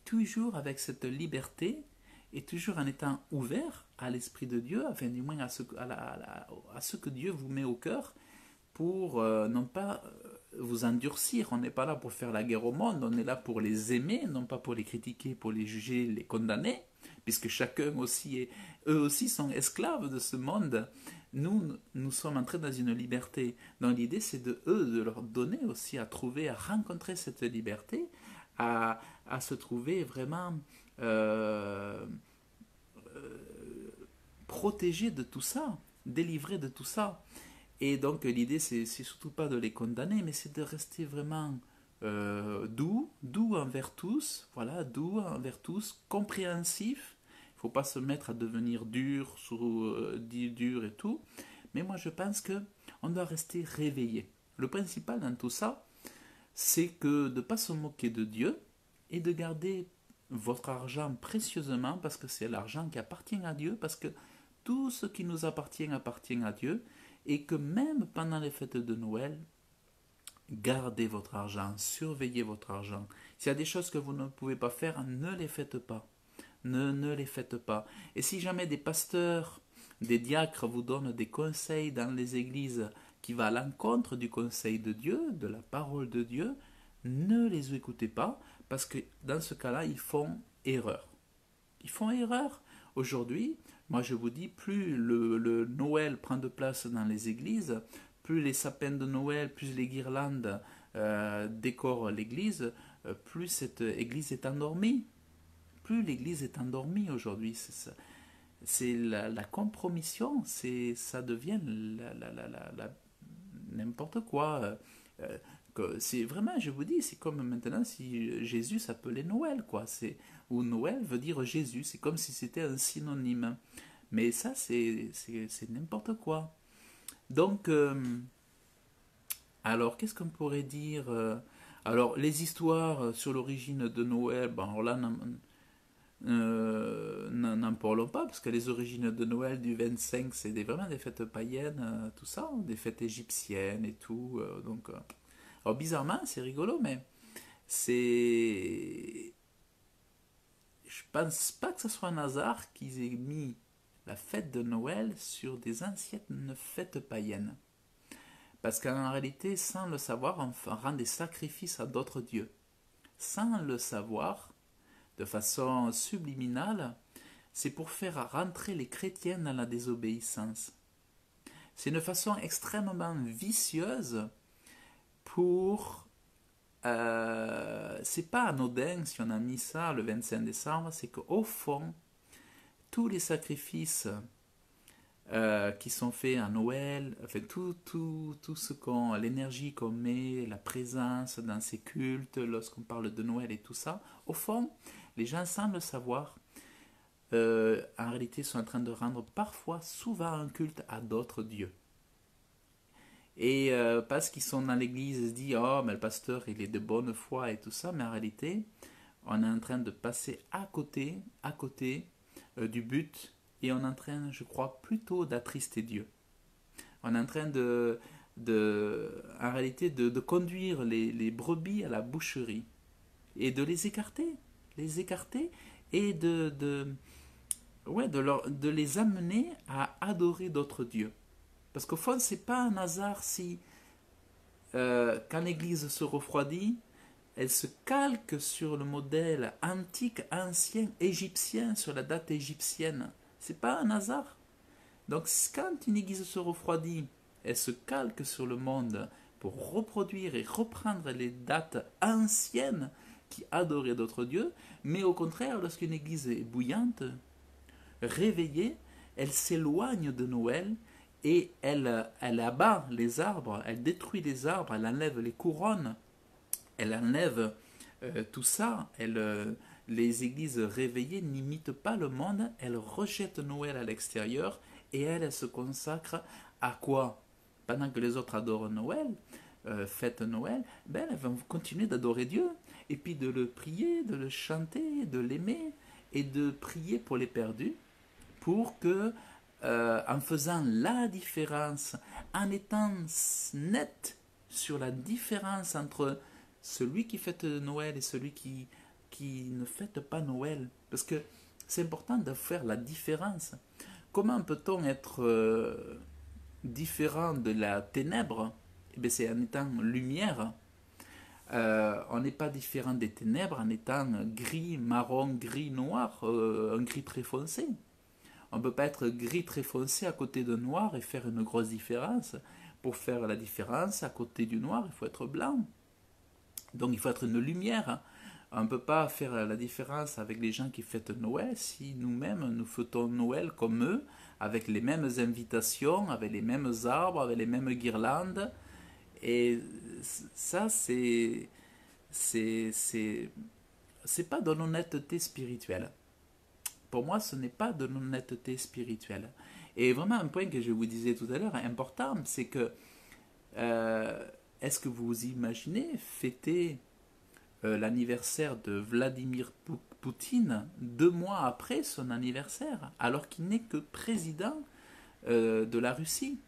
toujours avec cette liberté et toujours en étant ouvert à l'Esprit de Dieu, enfin du moins à ce que Dieu vous met au cœur, pour non pas vous endurcir. On n'est pas là pour faire la guerre au monde, on est là pour les aimer, non pas pour les critiquer, pour les juger, les condamner, puisque chacun aussi eux aussi sont esclaves de ce monde. Nous sommes entrés dans une liberté. Donc l'idée, c'est de leur donner aussi à trouver, à rencontrer cette liberté, à se trouver vraiment protégés de tout ça, délivrés de tout ça. Et donc l'idée, c'est surtout pas de les condamner, mais c'est de rester vraiment doux envers tous, voilà, doux envers tous, compréhensif. Il faut pas se mettre à devenir dur, dit dur et tout. Mais moi, je pense que on doit rester réveillé. Le principal dans tout ça, c'est que de ne pas se moquer de Dieu et de garder votre argent précieusement, parce que c'est l'argent qui appartient à Dieu, parce que tout ce qui nous appartient appartient à Dieu, et que même pendant les fêtes de Noël, gardez votre argent, surveillez votre argent. S'il y a des choses que vous ne pouvez pas faire, ne les faites pas. Ne les faites pas. Et si jamais des pasteurs, des diacres vous donnent des conseils dans les églises qui va à l'encontre du conseil de Dieu, de la parole de Dieu, ne les écoutez pas, parce que dans ce cas-là, ils font erreur. Ils font erreur. Aujourd'hui, moi je vous dis, plus le Noël prend de place dans les églises, plus les sapins de Noël, plus les guirlandes décorent l'église, plus cette église est endormie. Plus l'église est endormie aujourd'hui. C'est la compromission, ça devient n'importe quoi. C'est vraiment, je vous dis, c'est comme maintenant si Jésus s'appelait Noël, quoi. Ou Noël veut dire Jésus, c'est comme si c'était un synonyme. Mais ça, c'est n'importe quoi. Donc, alors, qu'est-ce qu'on pourrait dire alors, les histoires sur l'origine de Noël, bon, alors là, n'en parlons pas, parce que les origines de Noël du 25, c'est vraiment des fêtes païennes, tout ça, des fêtes égyptiennes et tout. Donc, alors bizarrement, c'est rigolo, mais c'est... Je pense pas que ce soit un hasard qu'ils aient mis la fête de Noël sur des anciennes fêtes païennes. Parce qu'en réalité, sans le savoir, on rend des sacrifices à d'autres dieux. Sans le savoir, de façon subliminale, c'est pour faire rentrer les chrétiens dans la désobéissance. C'est une façon extrêmement vicieuse pour... c'est pas anodin si on a mis ça le 25 décembre, c'est qu'au fond, tous les sacrifices qui sont faits à Noël, enfin tout ce l'énergie qu'on met, la présence dans ces cultes, lorsqu'on parle de Noël et tout ça, au fond, les gens sans le savoir, en réalité sont en train de rendre parfois, souvent un culte à d'autres dieux. Et parce qu'ils sont dans l'église, ils se disent oh mais le pasteur il est de bonne foi et tout ça, mais en réalité on est en train de passer à côté du but, et on est en train, je crois, plutôt d'attrister Dieu. On est en train en réalité de conduire les brebis à la boucherie et de les écarter et de les amener à adorer d'autres dieux. Parce qu'au fond, c'est pas un hasard si, quand l'Église se refroidit, elle se calque sur le modèle antique, ancien, égyptien, sur la date égyptienne. C'est pas un hasard. Donc, quand une Église se refroidit, elle se calque sur le monde pour reproduire et reprendre les dates anciennes qui adoraient d'autres dieux. Mais au contraire, lorsqu'une Église est bouillante, réveillée, elle s'éloigne de Noël et elle abat les arbres, elle détruit les arbres, elle enlève les couronnes elle enlève tout ça. Les églises réveillées n'imitent pas le monde, elles rejettent Noël à l'extérieur et elles se consacrent à quoi? Pendant que les autres adorent Noël, fêtent Noël, ben elles vont continuer d'adorer Dieu et puis de le prier, de le chanter, de l'aimer et de prier pour les perdus pour que, en faisant la différence, en étant net sur la différence entre celui qui fête Noël et celui qui ne fête pas Noël, parce que c'est important de faire la différence. Comment peut-on être différent de la ténèbre? Eh bien, c'est en étant lumière. On n'est pas différent des ténèbres en étant gris, marron, gris, noir, un gris très foncé. On ne peut pas être gris très foncé à côté de noir et faire une grosse différence. Pour faire la différence, à côté du noir, il faut être blanc. Donc il faut être une lumière. On ne peut pas faire la différence avec les gens qui fêtent Noël si nous-mêmes nous fêtons Noël comme eux, avec les mêmes invitations, avec les mêmes arbres, avec les mêmes guirlandes. Et ça, c'est pas de l'honnêteté spirituelle. Pour moi, ce n'est pas de l'honnêteté spirituelle. Et vraiment, un point que je vous disais tout à l'heure, important, c'est que est-ce que vous imaginez fêter l'anniversaire de Vladimir Poutine 2 mois après son anniversaire, alors qu'il n'est que président de la Russie?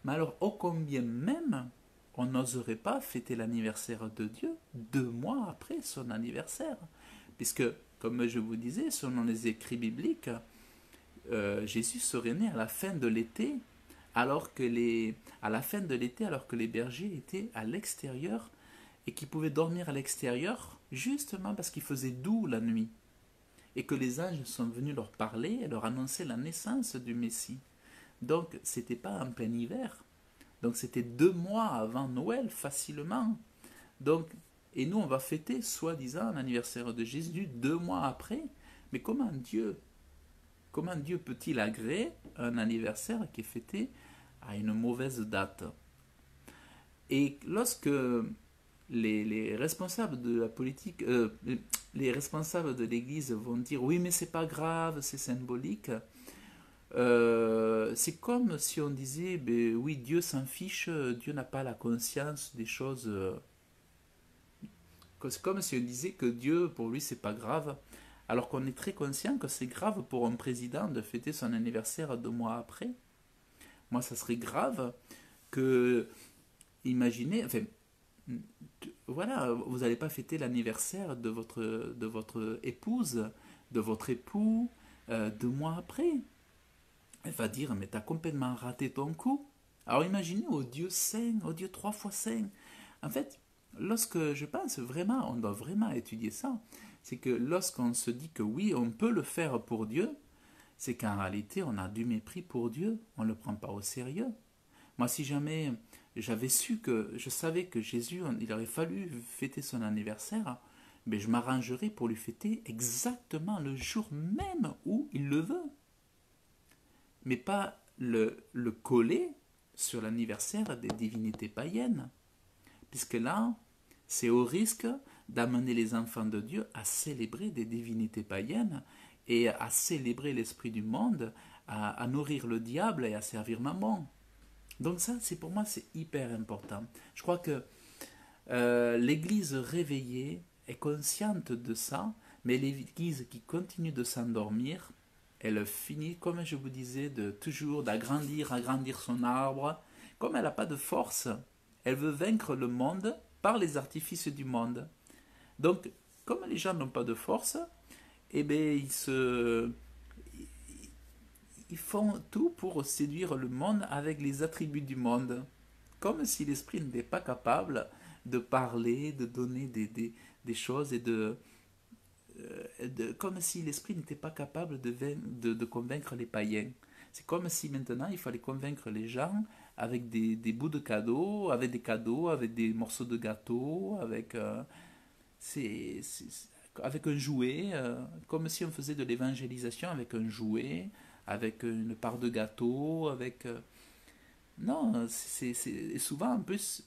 Mais alors, ô combien même on n'oserait pas fêter l'anniversaire de Dieu 2 mois après son anniversaire? Puisque, comme je vous disais, selon les écrits bibliques, Jésus serait né à la fin de l'été, alors que les bergers étaient à l'extérieur et qu'ils pouvaient dormir à l'extérieur justement parce qu'il faisait doux la nuit et que les anges sont venus leur parler et leur annoncer la naissance du Messie. Donc, c'était pas en plein hiver. Donc, c'était 2 mois avant Noël, facilement. Donc, et nous, on va fêter, soi-disant, l'anniversaire de Jésus 2 mois après. Mais comment Dieu peut-il agréer un anniversaire qui est fêté à une mauvaise date? Et lorsque les responsables de la politique, les responsables de l'Église vont dire oui, mais c'est pas grave, c'est symbolique. C'est comme si on disait ben oui, Dieu s'en fiche, Dieu n'a pas la conscience des choses. C'est comme si on disait que Dieu, pour lui, c'est pas grave, alors qu'on est très conscient que c'est grave pour un président de fêter son anniversaire 2 mois après. Moi, ça serait grave que, imaginez, enfin, voilà, vous n'allez pas fêter l'anniversaire de votre épouse, de votre époux, 2 mois après. Elle va dire, mais t'as complètement raté ton coup. Alors imaginez, au Dieu saint, au Dieu 3 fois saint. En fait, lorsque je pense vraiment, on doit vraiment étudier ça, c'est que lorsqu'on se dit que oui, on peut le faire pour Dieu, c'est qu'en réalité, on a du mépris pour Dieu, on ne le prend pas au sérieux. Moi, si jamais j'avais su que, je savais que Jésus, il aurait fallu fêter son anniversaire, mais je m'arrangerais pour lui fêter exactement le jour même où il le veut. Mais pas le coller sur l'anniversaire des divinités païennes. Puisque là, c'est au risque d'amener les enfants de Dieu à célébrer des divinités païennes et à célébrer l'esprit du monde, à nourrir le diable et à servir Mammon. Donc ça, pour moi, c'est hyper important. Je crois que l'Église réveillée est consciente de ça, mais l'Église qui continue de s'endormir, elle finit, comme je vous disais, toujours agrandir son arbre. Comme elle n'a pas de force, elle veut vaincre le monde par les artifices du monde. Donc, comme les gens n'ont pas de force, eh bien, ils font tout pour séduire le monde avec les attributs du monde. Comme si l'esprit n'était pas capable de parler, de donner des choses et comme si l'esprit n'était pas capable de convaincre les païens. C'est comme si maintenant il fallait convaincre les gens avec des bouts de cadeaux, avec des morceaux de gâteau, avec un jouet, comme si on faisait de l'évangélisation avec un jouet, avec une part de gâteau, non, c'est souvent en plus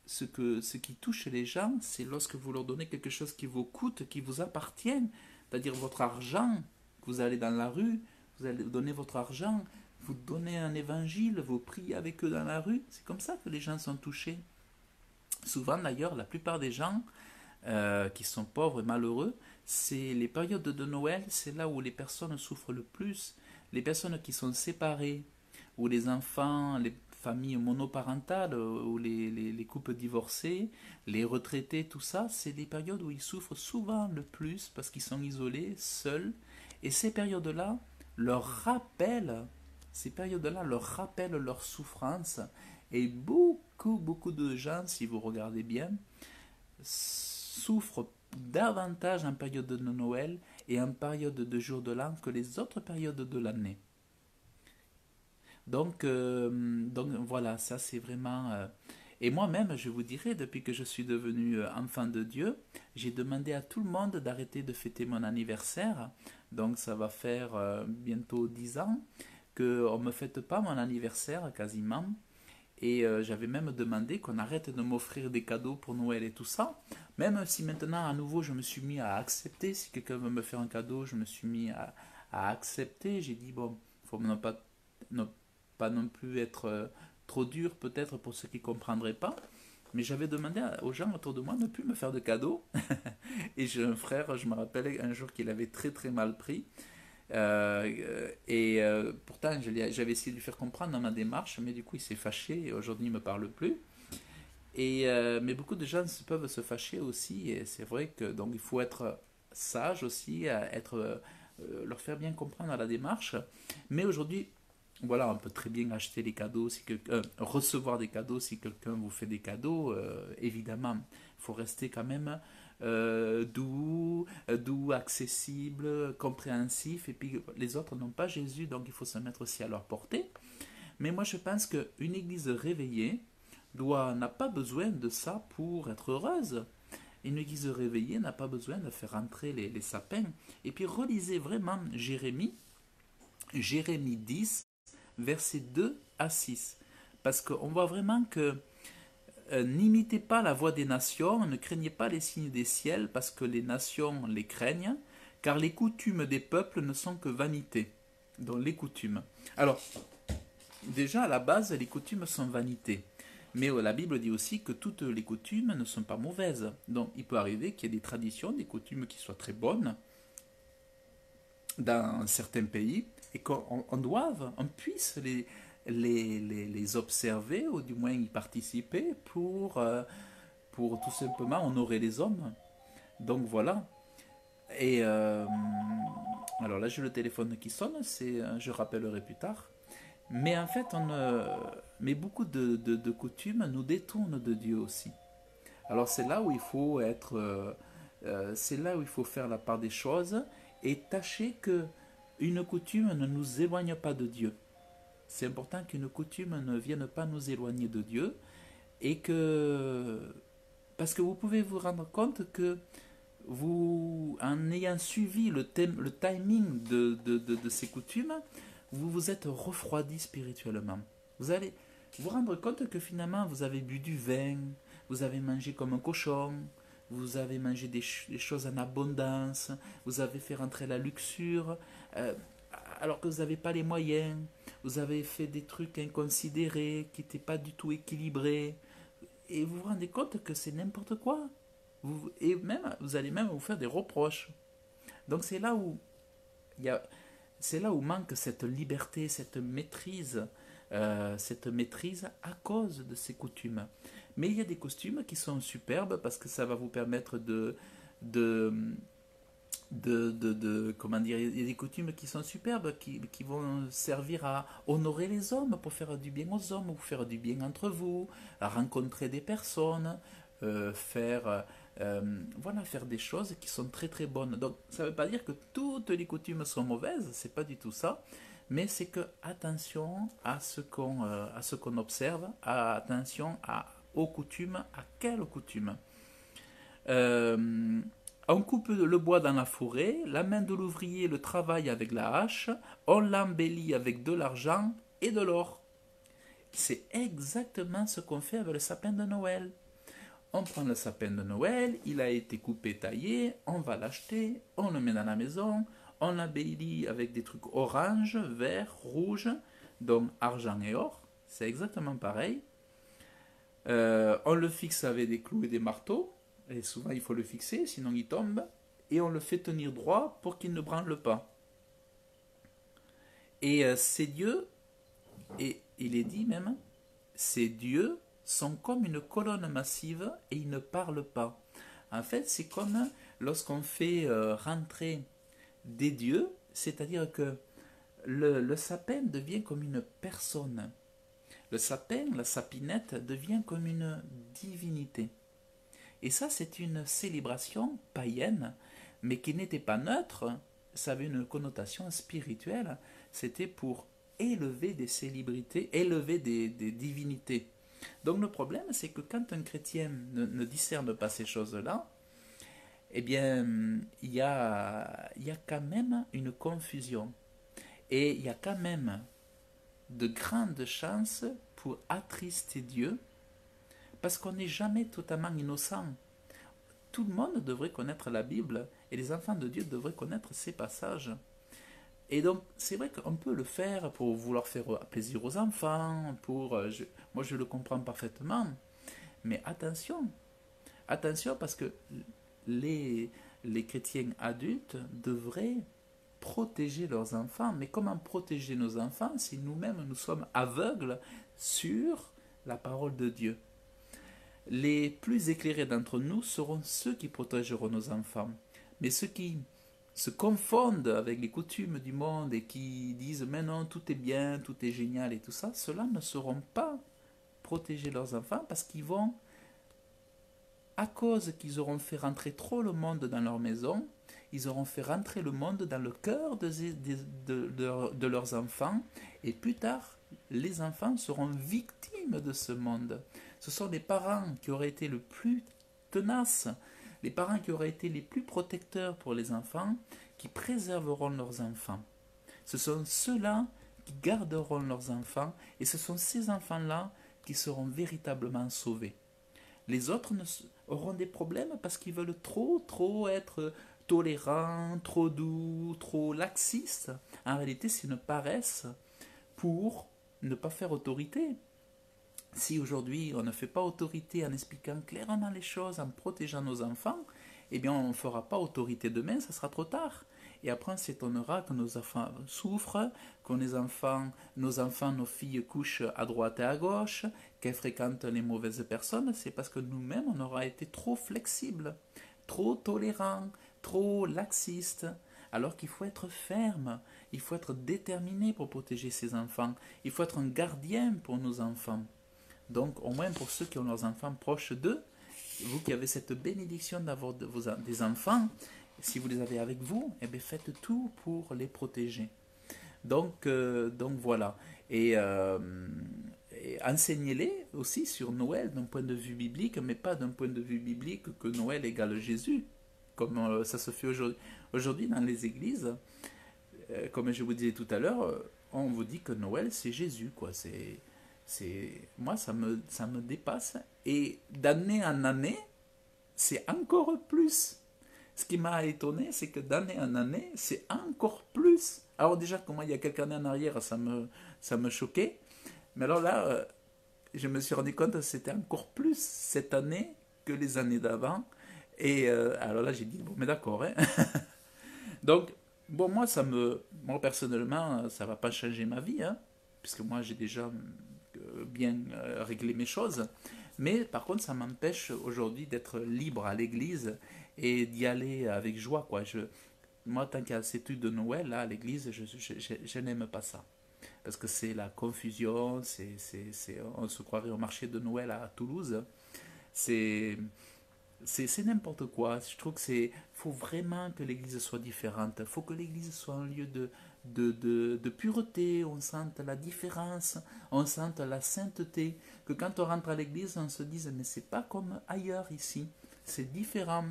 ce qui touche les gens, c'est lorsque vous leur donnez quelque chose qui vous coûte, qui vous appartient, c'est-à-dire votre argent, que vous allez dans la rue, vous allez donner votre argent, vous donnez un évangile, vous priez avec eux dans la rue, c'est comme ça que les gens sont touchés. Souvent d'ailleurs, la plupart des gens qui sont pauvres et malheureux, c'est les périodes de Noël, c'est là où les personnes souffrent le plus, les personnes qui sont séparées, ou les enfants, les familles monoparentales, ou les couples divorcés, les retraités, tout ça, c'est des périodes où ils souffrent souvent le plus parce qu'ils sont isolés, seuls, et ces périodes-là leur rappellent, ces périodes-là leur rappellent leur souffrance, et beaucoup de gens, si vous regardez bien, souffrent davantage en période de Noël et en période de jour de l'an que les autres périodes de l'année. Donc voilà, ça c'est vraiment... Et moi-même, je vous dirais, depuis que je suis devenu enfant de Dieu, j'ai demandé à tout le monde d'arrêter de fêter mon anniversaire. Donc ça va faire bientôt 10 ans qu'on ne me fête pas mon anniversaire quasiment. Et j'avais même demandé qu'on arrête de m'offrir des cadeaux pour Noël et tout ça. Même si maintenant, à nouveau, je me suis mis à accepter. Si quelqu'un veut me faire un cadeau, je me suis mis à accepter. J'ai dit, bon, il faut ne pas non plus être trop dur peut-être pour ceux qui ne comprendraient pas. Mais j'avais demandé aux gens autour de moi de ne plus me faire de cadeaux. Et j'ai un frère, je me rappelle un jour qu'il avait très mal pris. Pourtant, j'avais essayé de lui faire comprendre dans ma démarche, mais du coup, il s'est fâché et aujourd'hui, il ne me parle plus. Mais beaucoup de gens peuvent se fâcher aussi, et c'est vrai que donc il faut être sage aussi, leur faire bien comprendre à la démarche. Mais aujourd'hui, voilà, on peut très bien acheter des cadeaux, recevoir des cadeaux si quelqu'un vous fait des cadeaux. Évidemment, il faut rester quand même doux, accessible, compréhensif. Et puis les autres n'ont pas Jésus, donc il faut se mettre aussi à leur portée. Mais moi, je pense qu'une église réveillée n'a pas besoin de ça pour être heureuse. Une église réveillée n'a pas besoin de faire entrer les sapins. Et puis relisez vraiment Jérémie 10, versets 2 à 6. Parce qu'on voit vraiment que n'imitez pas la voix des nations, ne craignez pas les signes des ciels, parce que les nations les craignent, car les coutumes des peuples ne sont que vanité. Donc les coutumes. Alors, déjà à la base, les coutumes sont vanité. Mais la Bible dit aussi que toutes les coutumes ne sont pas mauvaises. Donc il peut arriver qu'il y ait des traditions, des coutumes qui soient très bonnes dans certains pays, et on puisse les observer, ou du moins y participer pour tout simplement honorer les hommes. Donc voilà. Et alors là, j'ai le téléphone qui sonne, je rappellerai plus tard. Mais en fait, mais beaucoup de coutumes nous détournent de Dieu aussi. Alors c'est là où il faut c'est là où il faut faire la part des choses et tâcher que une coutume ne nous éloigne pas de Dieu. C'est important qu'une coutume ne vienne pas nous éloigner de Dieu, et parce que vous pouvez vous rendre compte que en ayant suivi le timing de ces coutumes, vous vous êtes refroidi spirituellement. Vous allez vous rendre compte que finalement vous avez bu du vin, vous avez mangé comme un cochon, vous avez mangé des choses en abondance, vous avez fait rentrer la luxure, alors que vous n'avez pas les moyens, vous avez fait des trucs inconsidérés qui n'étaient pas du tout équilibrés, et vous vous rendez compte que c'est n'importe quoi. Et même, vous allez même vous faire des reproches. Donc c'est là où c'est là où manque cette liberté, cette maîtrise à cause de ces coutumes. Mais il y a des costumes qui sont superbes parce que ça va vous permettre comment dire, il y a des coutumes qui sont superbes, qui vont servir à honorer les hommes, pour faire du bien aux hommes, ou faire du bien entre vous, à rencontrer des personnes, faire des choses qui sont très bonnes. Donc ça ne veut pas dire que toutes les coutumes sont mauvaises, c'est pas du tout ça, mais c'est que attention à ce qu'on observe, attention aux coutumes, à quelles coutumes. On coupe le bois dans la forêt, la main de l'ouvrier le travaille avec la hache, on l'embellit avec de l'argent et de l'or. C'est exactement ce qu'on fait avec le sapin de Noël. on prend le sapin de Noël, il a été coupé, taillé, on va l'acheter, on le met dans la maison, on l'embellit avec des trucs orange, vert, rouge, donc argent et or, c'est exactement pareil. On le fixe avec des clous et des marteaux, et souvent il faut le fixer, sinon il tombe, et on le fait tenir droit pour qu'il ne branle pas. Et ces dieux, et il est dit même, ces dieux sont comme une colonne massive et ils ne parlent pas. En fait, c'est comme lorsqu'on fait rentrer des dieux, c'est-à-dire que le sapin devient comme une personne. Le sapin, la sapinette, devient comme une divinité. Et ça, c'est une célébration païenne, mais qui n'était pas neutre. Ça avait une connotation spirituelle. C'était pour élever des célébrités, élever des divinités. Donc le problème, c'est que quand un chrétien ne discerne pas ces choses-là, eh bien, il y a quand même une confusion. Et il y a quand même de grandes chances pour attrister Dieu, parce qu'on n'est jamais totalement innocent. Tout le monde devrait connaître la Bible, et les enfants de Dieu devraient connaître ces passages. Et donc, c'est vrai qu'on peut le faire pour vouloir faire plaisir aux enfants, moi je le comprends parfaitement, mais attention, attention parce que les chrétiens adultes devraient protéger leurs enfants. Mais comment protéger nos enfants si nous-mêmes nous sommes aveugles sur la parole de Dieu? Les plus éclairés d'entre nous seront ceux qui protégeront nos enfants. Mais ceux qui se confondent avec les coutumes du monde et qui disent mais non, tout est bien, tout est génial et tout ça, ceux-là ne sauront pas protéger leurs enfants parce qu'ils vont, à cause qu'ils auront fait rentrer trop le monde dans leur maison, ils auront fait rentrer le monde dans le cœur de leurs enfants, et plus tard, les enfants seront victimes de ce monde. Ce sont les parents qui auraient été le plus tenaces, les parents qui auraient été les plus protecteurs pour les enfants, qui préserveront leurs enfants. Ce sont ceux-là qui garderont leurs enfants, et ce sont ces enfants-là qui seront véritablement sauvés. Les autres auront des problèmes parce qu'ils veulent trop être tolérants, trop doux, trop laxistes. En réalité, c'est une paresse pour ne pas faire autorité. Si aujourd'hui on ne fait pas autorité en expliquant clairement les choses, en protégeant nos enfants, eh bien on ne fera pas autorité demain, ça sera trop tard. Et après on s'étonnera que nos enfants souffrent, que nos enfants, nos filles couchent à droite et à gauche, qu'elles fréquentent les mauvaises personnes. C'est parce que nous-mêmes on aura été trop flexibles, trop tolérants, trop laxistes. Alors qu'il faut être ferme, il faut être déterminé pour protéger ses enfants, il faut être un gardien pour nos enfants. Donc, au moins pour ceux qui ont leurs enfants proches d'eux, vous qui avez cette bénédiction d'avoir des enfants, si vous les avez avec vous, eh bien faites tout pour les protéger. Donc voilà. Et enseignez-les aussi sur Noël d'un point de vue biblique, mais pas d'un point de vue biblique que Noël égale Jésus, comme ça se fait aujourd'hui dans les églises. Comme je vous disais tout à l'heure, on vous dit que Noël c'est Jésus, quoi. Moi ça me dépasse, et d'année en année c'est encore plus. Ce qui m'a étonné, c'est que d'année en année c'est encore plus. Alors déjà que moi il y a quelques années en arrière ça me choquait, mais alors là je me suis rendu compte que c'était encore plus cette année que les années d'avant, et alors là j'ai dit bon mais d'accord, hein. Donc bon, moi personnellement ça va pas changer ma vie, hein, puisque moi j'ai déjà bien régler mes choses. Mais par contre, ça m'empêche aujourd'hui d'être libre à l'église et d'y aller avec joie, quoi. Moi, tant qu'il y a cette étude de Noël, là, à l'église, je n'aime pas ça. Parce que c'est la confusion, on se croirait au marché de Noël à Toulouse. C'est c'est n'importe quoi. Je trouve que faut vraiment que l'église soit différente. Il faut que l'église soit un lieu de pureté. On sente la différence, on sente la sainteté. Que quand on rentre à l'église, on se dise mais c'est pas comme ailleurs ici. C'est différent.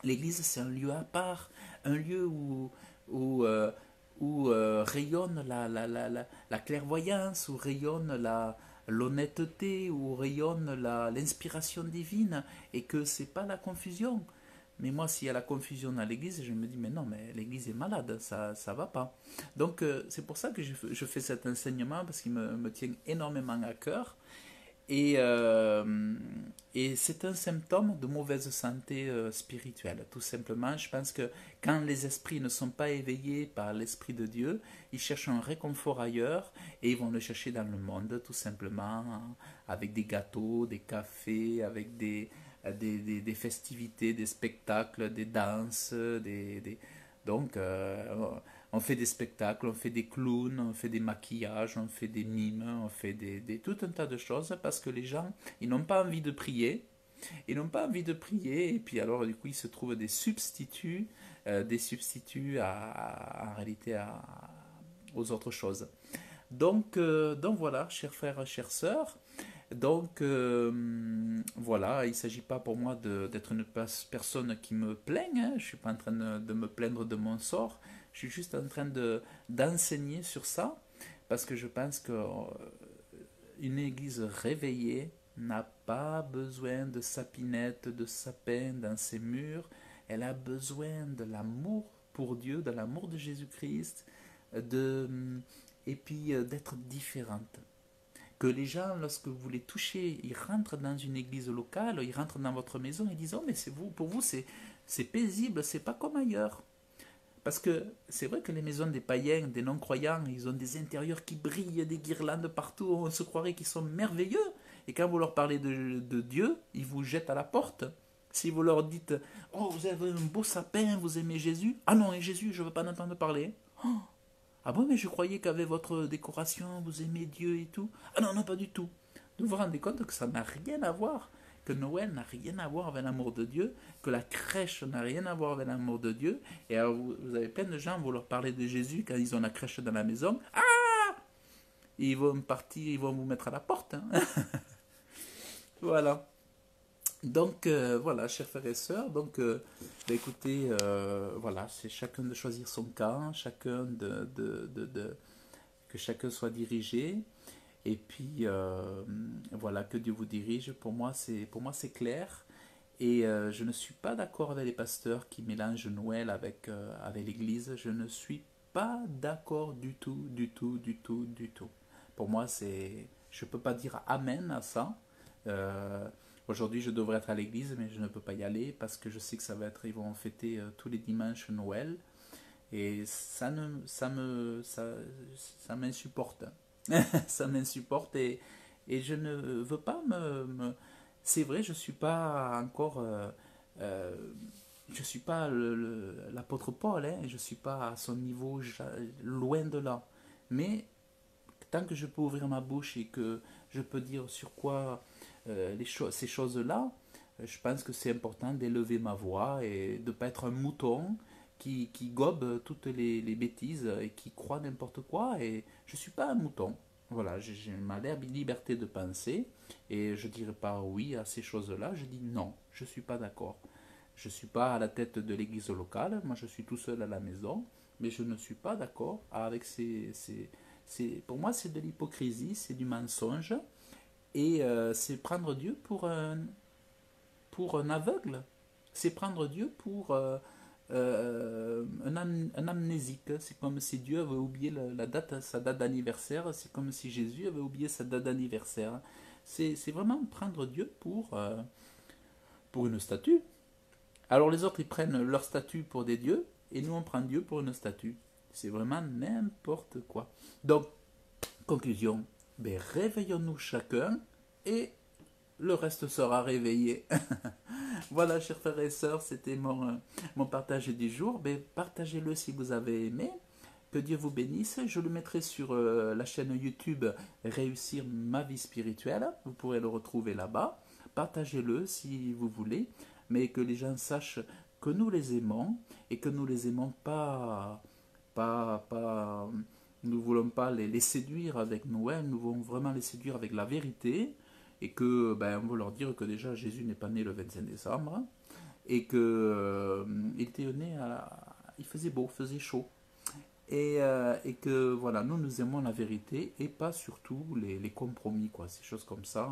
L'église, c'est un lieu à part, un lieu où rayonne la clairvoyance, où rayonne l'honnêteté, où rayonne l'inspiration divine, et que c'est pas la confusion. Mais moi, s'il y a la confusion dans l'église, je me dis, mais non, mais l'église est malade, ça va pas. Donc, c'est pour ça que je fais cet enseignement, parce qu'il me tient énormément à cœur. Et, euh, et c'est un symptôme de mauvaise santé spirituelle, tout simplement. Je pense que quand les esprits ne sont pas éveillés par l'Esprit de Dieu, ils cherchent un réconfort ailleurs et ils vont le chercher dans le monde, tout simplement, avec des gâteaux, des cafés, avec des festivités, des spectacles, des danses, donc on fait des spectacles, on fait des clowns, on fait des maquillages, on fait des mimes, on fait tout un tas de choses parce que les gens, ils n'ont pas envie de prier. Ils n'ont pas envie de prier et puis alors du coup ils se trouvent des substituts en réalité aux autres choses. Donc voilà, chers frères, chères sœurs, donc voilà, il ne s'agit pas pour moi d'être une personne qui me plaigne, hein. Je ne suis pas en train de me plaindre de mon sort, je suis juste en train d'enseigner sur ça, parce que je pense qu'une église réveillée n'a pas besoin de sapinettes, de sapins dans ses murs, elle a besoin de l'amour pour Dieu, de l'amour de Jésus-Christ, de, et puis d'être différente. Que les gens, lorsque vous les touchez, ils rentrent dans une église locale, ils rentrent dans votre maison et disent, oh mais c'est vous, pour vous c'est paisible, c'est pas comme ailleurs. Parce que c'est vrai que les maisons des païens, des non-croyants, ils ont des intérieurs qui brillent, des guirlandes partout, on se croirait qu'ils sont merveilleux. Et quand vous leur parlez de Dieu, ils vous jettent à la porte. Si vous leur dites, oh vous avez un beau sapin, vous aimez Jésus, ah non, et Jésus, je ne veux pas en entendre parler. Oh, ah bon, mais je croyais qu'avec votre décoration, vous aimez Dieu et tout. Ah non, non, pas du tout. Vous vous rendez compte que ça n'a rien à voir, que Noël n'a rien à voir avec l'amour de Dieu, que la crèche n'a rien à voir avec l'amour de Dieu. Et alors, vous avez plein de gens, vous leur parlez de Jésus quand ils ont la crèche dans la maison. Ah, ils vont partir, ils vont vous mettre à la porte, hein. Voilà. Donc voilà, chers frères et sœurs, donc écoutez, voilà, c'est chacun de choisir son camp, chacun que chacun soit dirigé, et puis voilà, que Dieu vous dirige. Pour moi c'est clair, et je ne suis pas d'accord avec les pasteurs qui mélangent Noël avec l'Église. Je ne suis pas d'accord du tout, du tout, du tout, du tout. Pour moi, je peux pas dire amen à ça. Euh, Aujourd'hui, je devrais être à l'église, mais je ne peux pas y aller parce que je sais que ils vont fêter tous les dimanches Noël, et ça m'insupporte. Ça m'insupporte, et je ne veux pas c'est vrai, je suis pas encore, euh, je suis pas l'apôtre Paul, hein, je suis pas à son niveau, loin de là. Mais tant que je peux ouvrir ma bouche et que je peux dire sur quoi ces choses-là, je pense que c'est important d'élever ma voix et de ne pas être un mouton qui gobe toutes les bêtises et qui croit n'importe quoi. Et je ne suis pas un mouton. Voilà, j'ai ma liberté de penser, et je ne dirai pas oui à ces choses-là, je dis non, je ne suis pas d'accord. Je ne suis pas à la tête de l'église locale, moi je suis tout seul à la maison, mais je ne suis pas d'accord avec pour moi c'est de l'hypocrisie, c'est du mensonge, et c'est prendre Dieu pour un aveugle. C'est prendre Dieu pour un amnésique. C'est comme si Dieu avait oublié sa date d'anniversaire. C'est comme si Jésus avait oublié sa date d'anniversaire. C'est vraiment prendre Dieu pour une statue. Alors les autres, ils prennent leur statue pour des dieux, et nous, on prend Dieu pour une statue. C'est vraiment n'importe quoi. Donc, conclusion, ben, réveillons-nous chacun, et le reste sera réveillé. Voilà, chers frères et sœurs, c'était mon partage du jour. Ben, partagez-le si vous avez aimé. Que Dieu vous bénisse. Je le mettrai sur la chaîne YouTube Réussir ma vie spirituelle. Vous pourrez le retrouver là-bas. Partagez-le si vous voulez, mais que les gens sachent que nous les aimons, et que nous les aimons pas, nous ne voulons pas les séduire avec Noël, nous voulons vraiment les séduire avec la vérité, et que on veut leur dire que déjà Jésus n'est pas né le 25 décembre, et que il était né il faisait beau, faisait chaud. et que voilà, nous aimons la vérité et pas surtout les compromis, quoi, ces choses comme ça.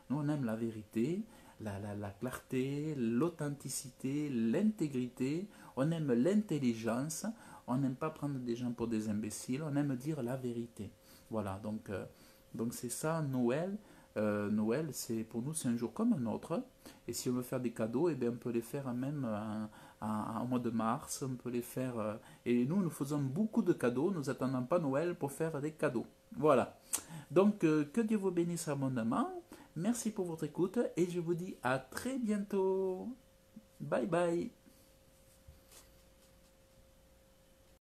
Nous, on aime la vérité, la clarté, l'authenticité, l'intégrité, on aime l'intelligence, on n'aime pas prendre des gens pour des imbéciles, on aime dire la vérité. Voilà, donc c'est ça Noël. Noël, c'est pour nous, c'est un jour comme un autre. Et si on veut faire des cadeaux, eh bien, on peut les faire même au mois de mars. On peut les faire. Et nous, nous faisons beaucoup de cadeaux. Nous n'attendons pas Noël pour faire des cadeaux. Voilà. Donc, que Dieu vous bénisse abondamment. Merci pour votre écoute et je vous dis à très bientôt. Bye bye.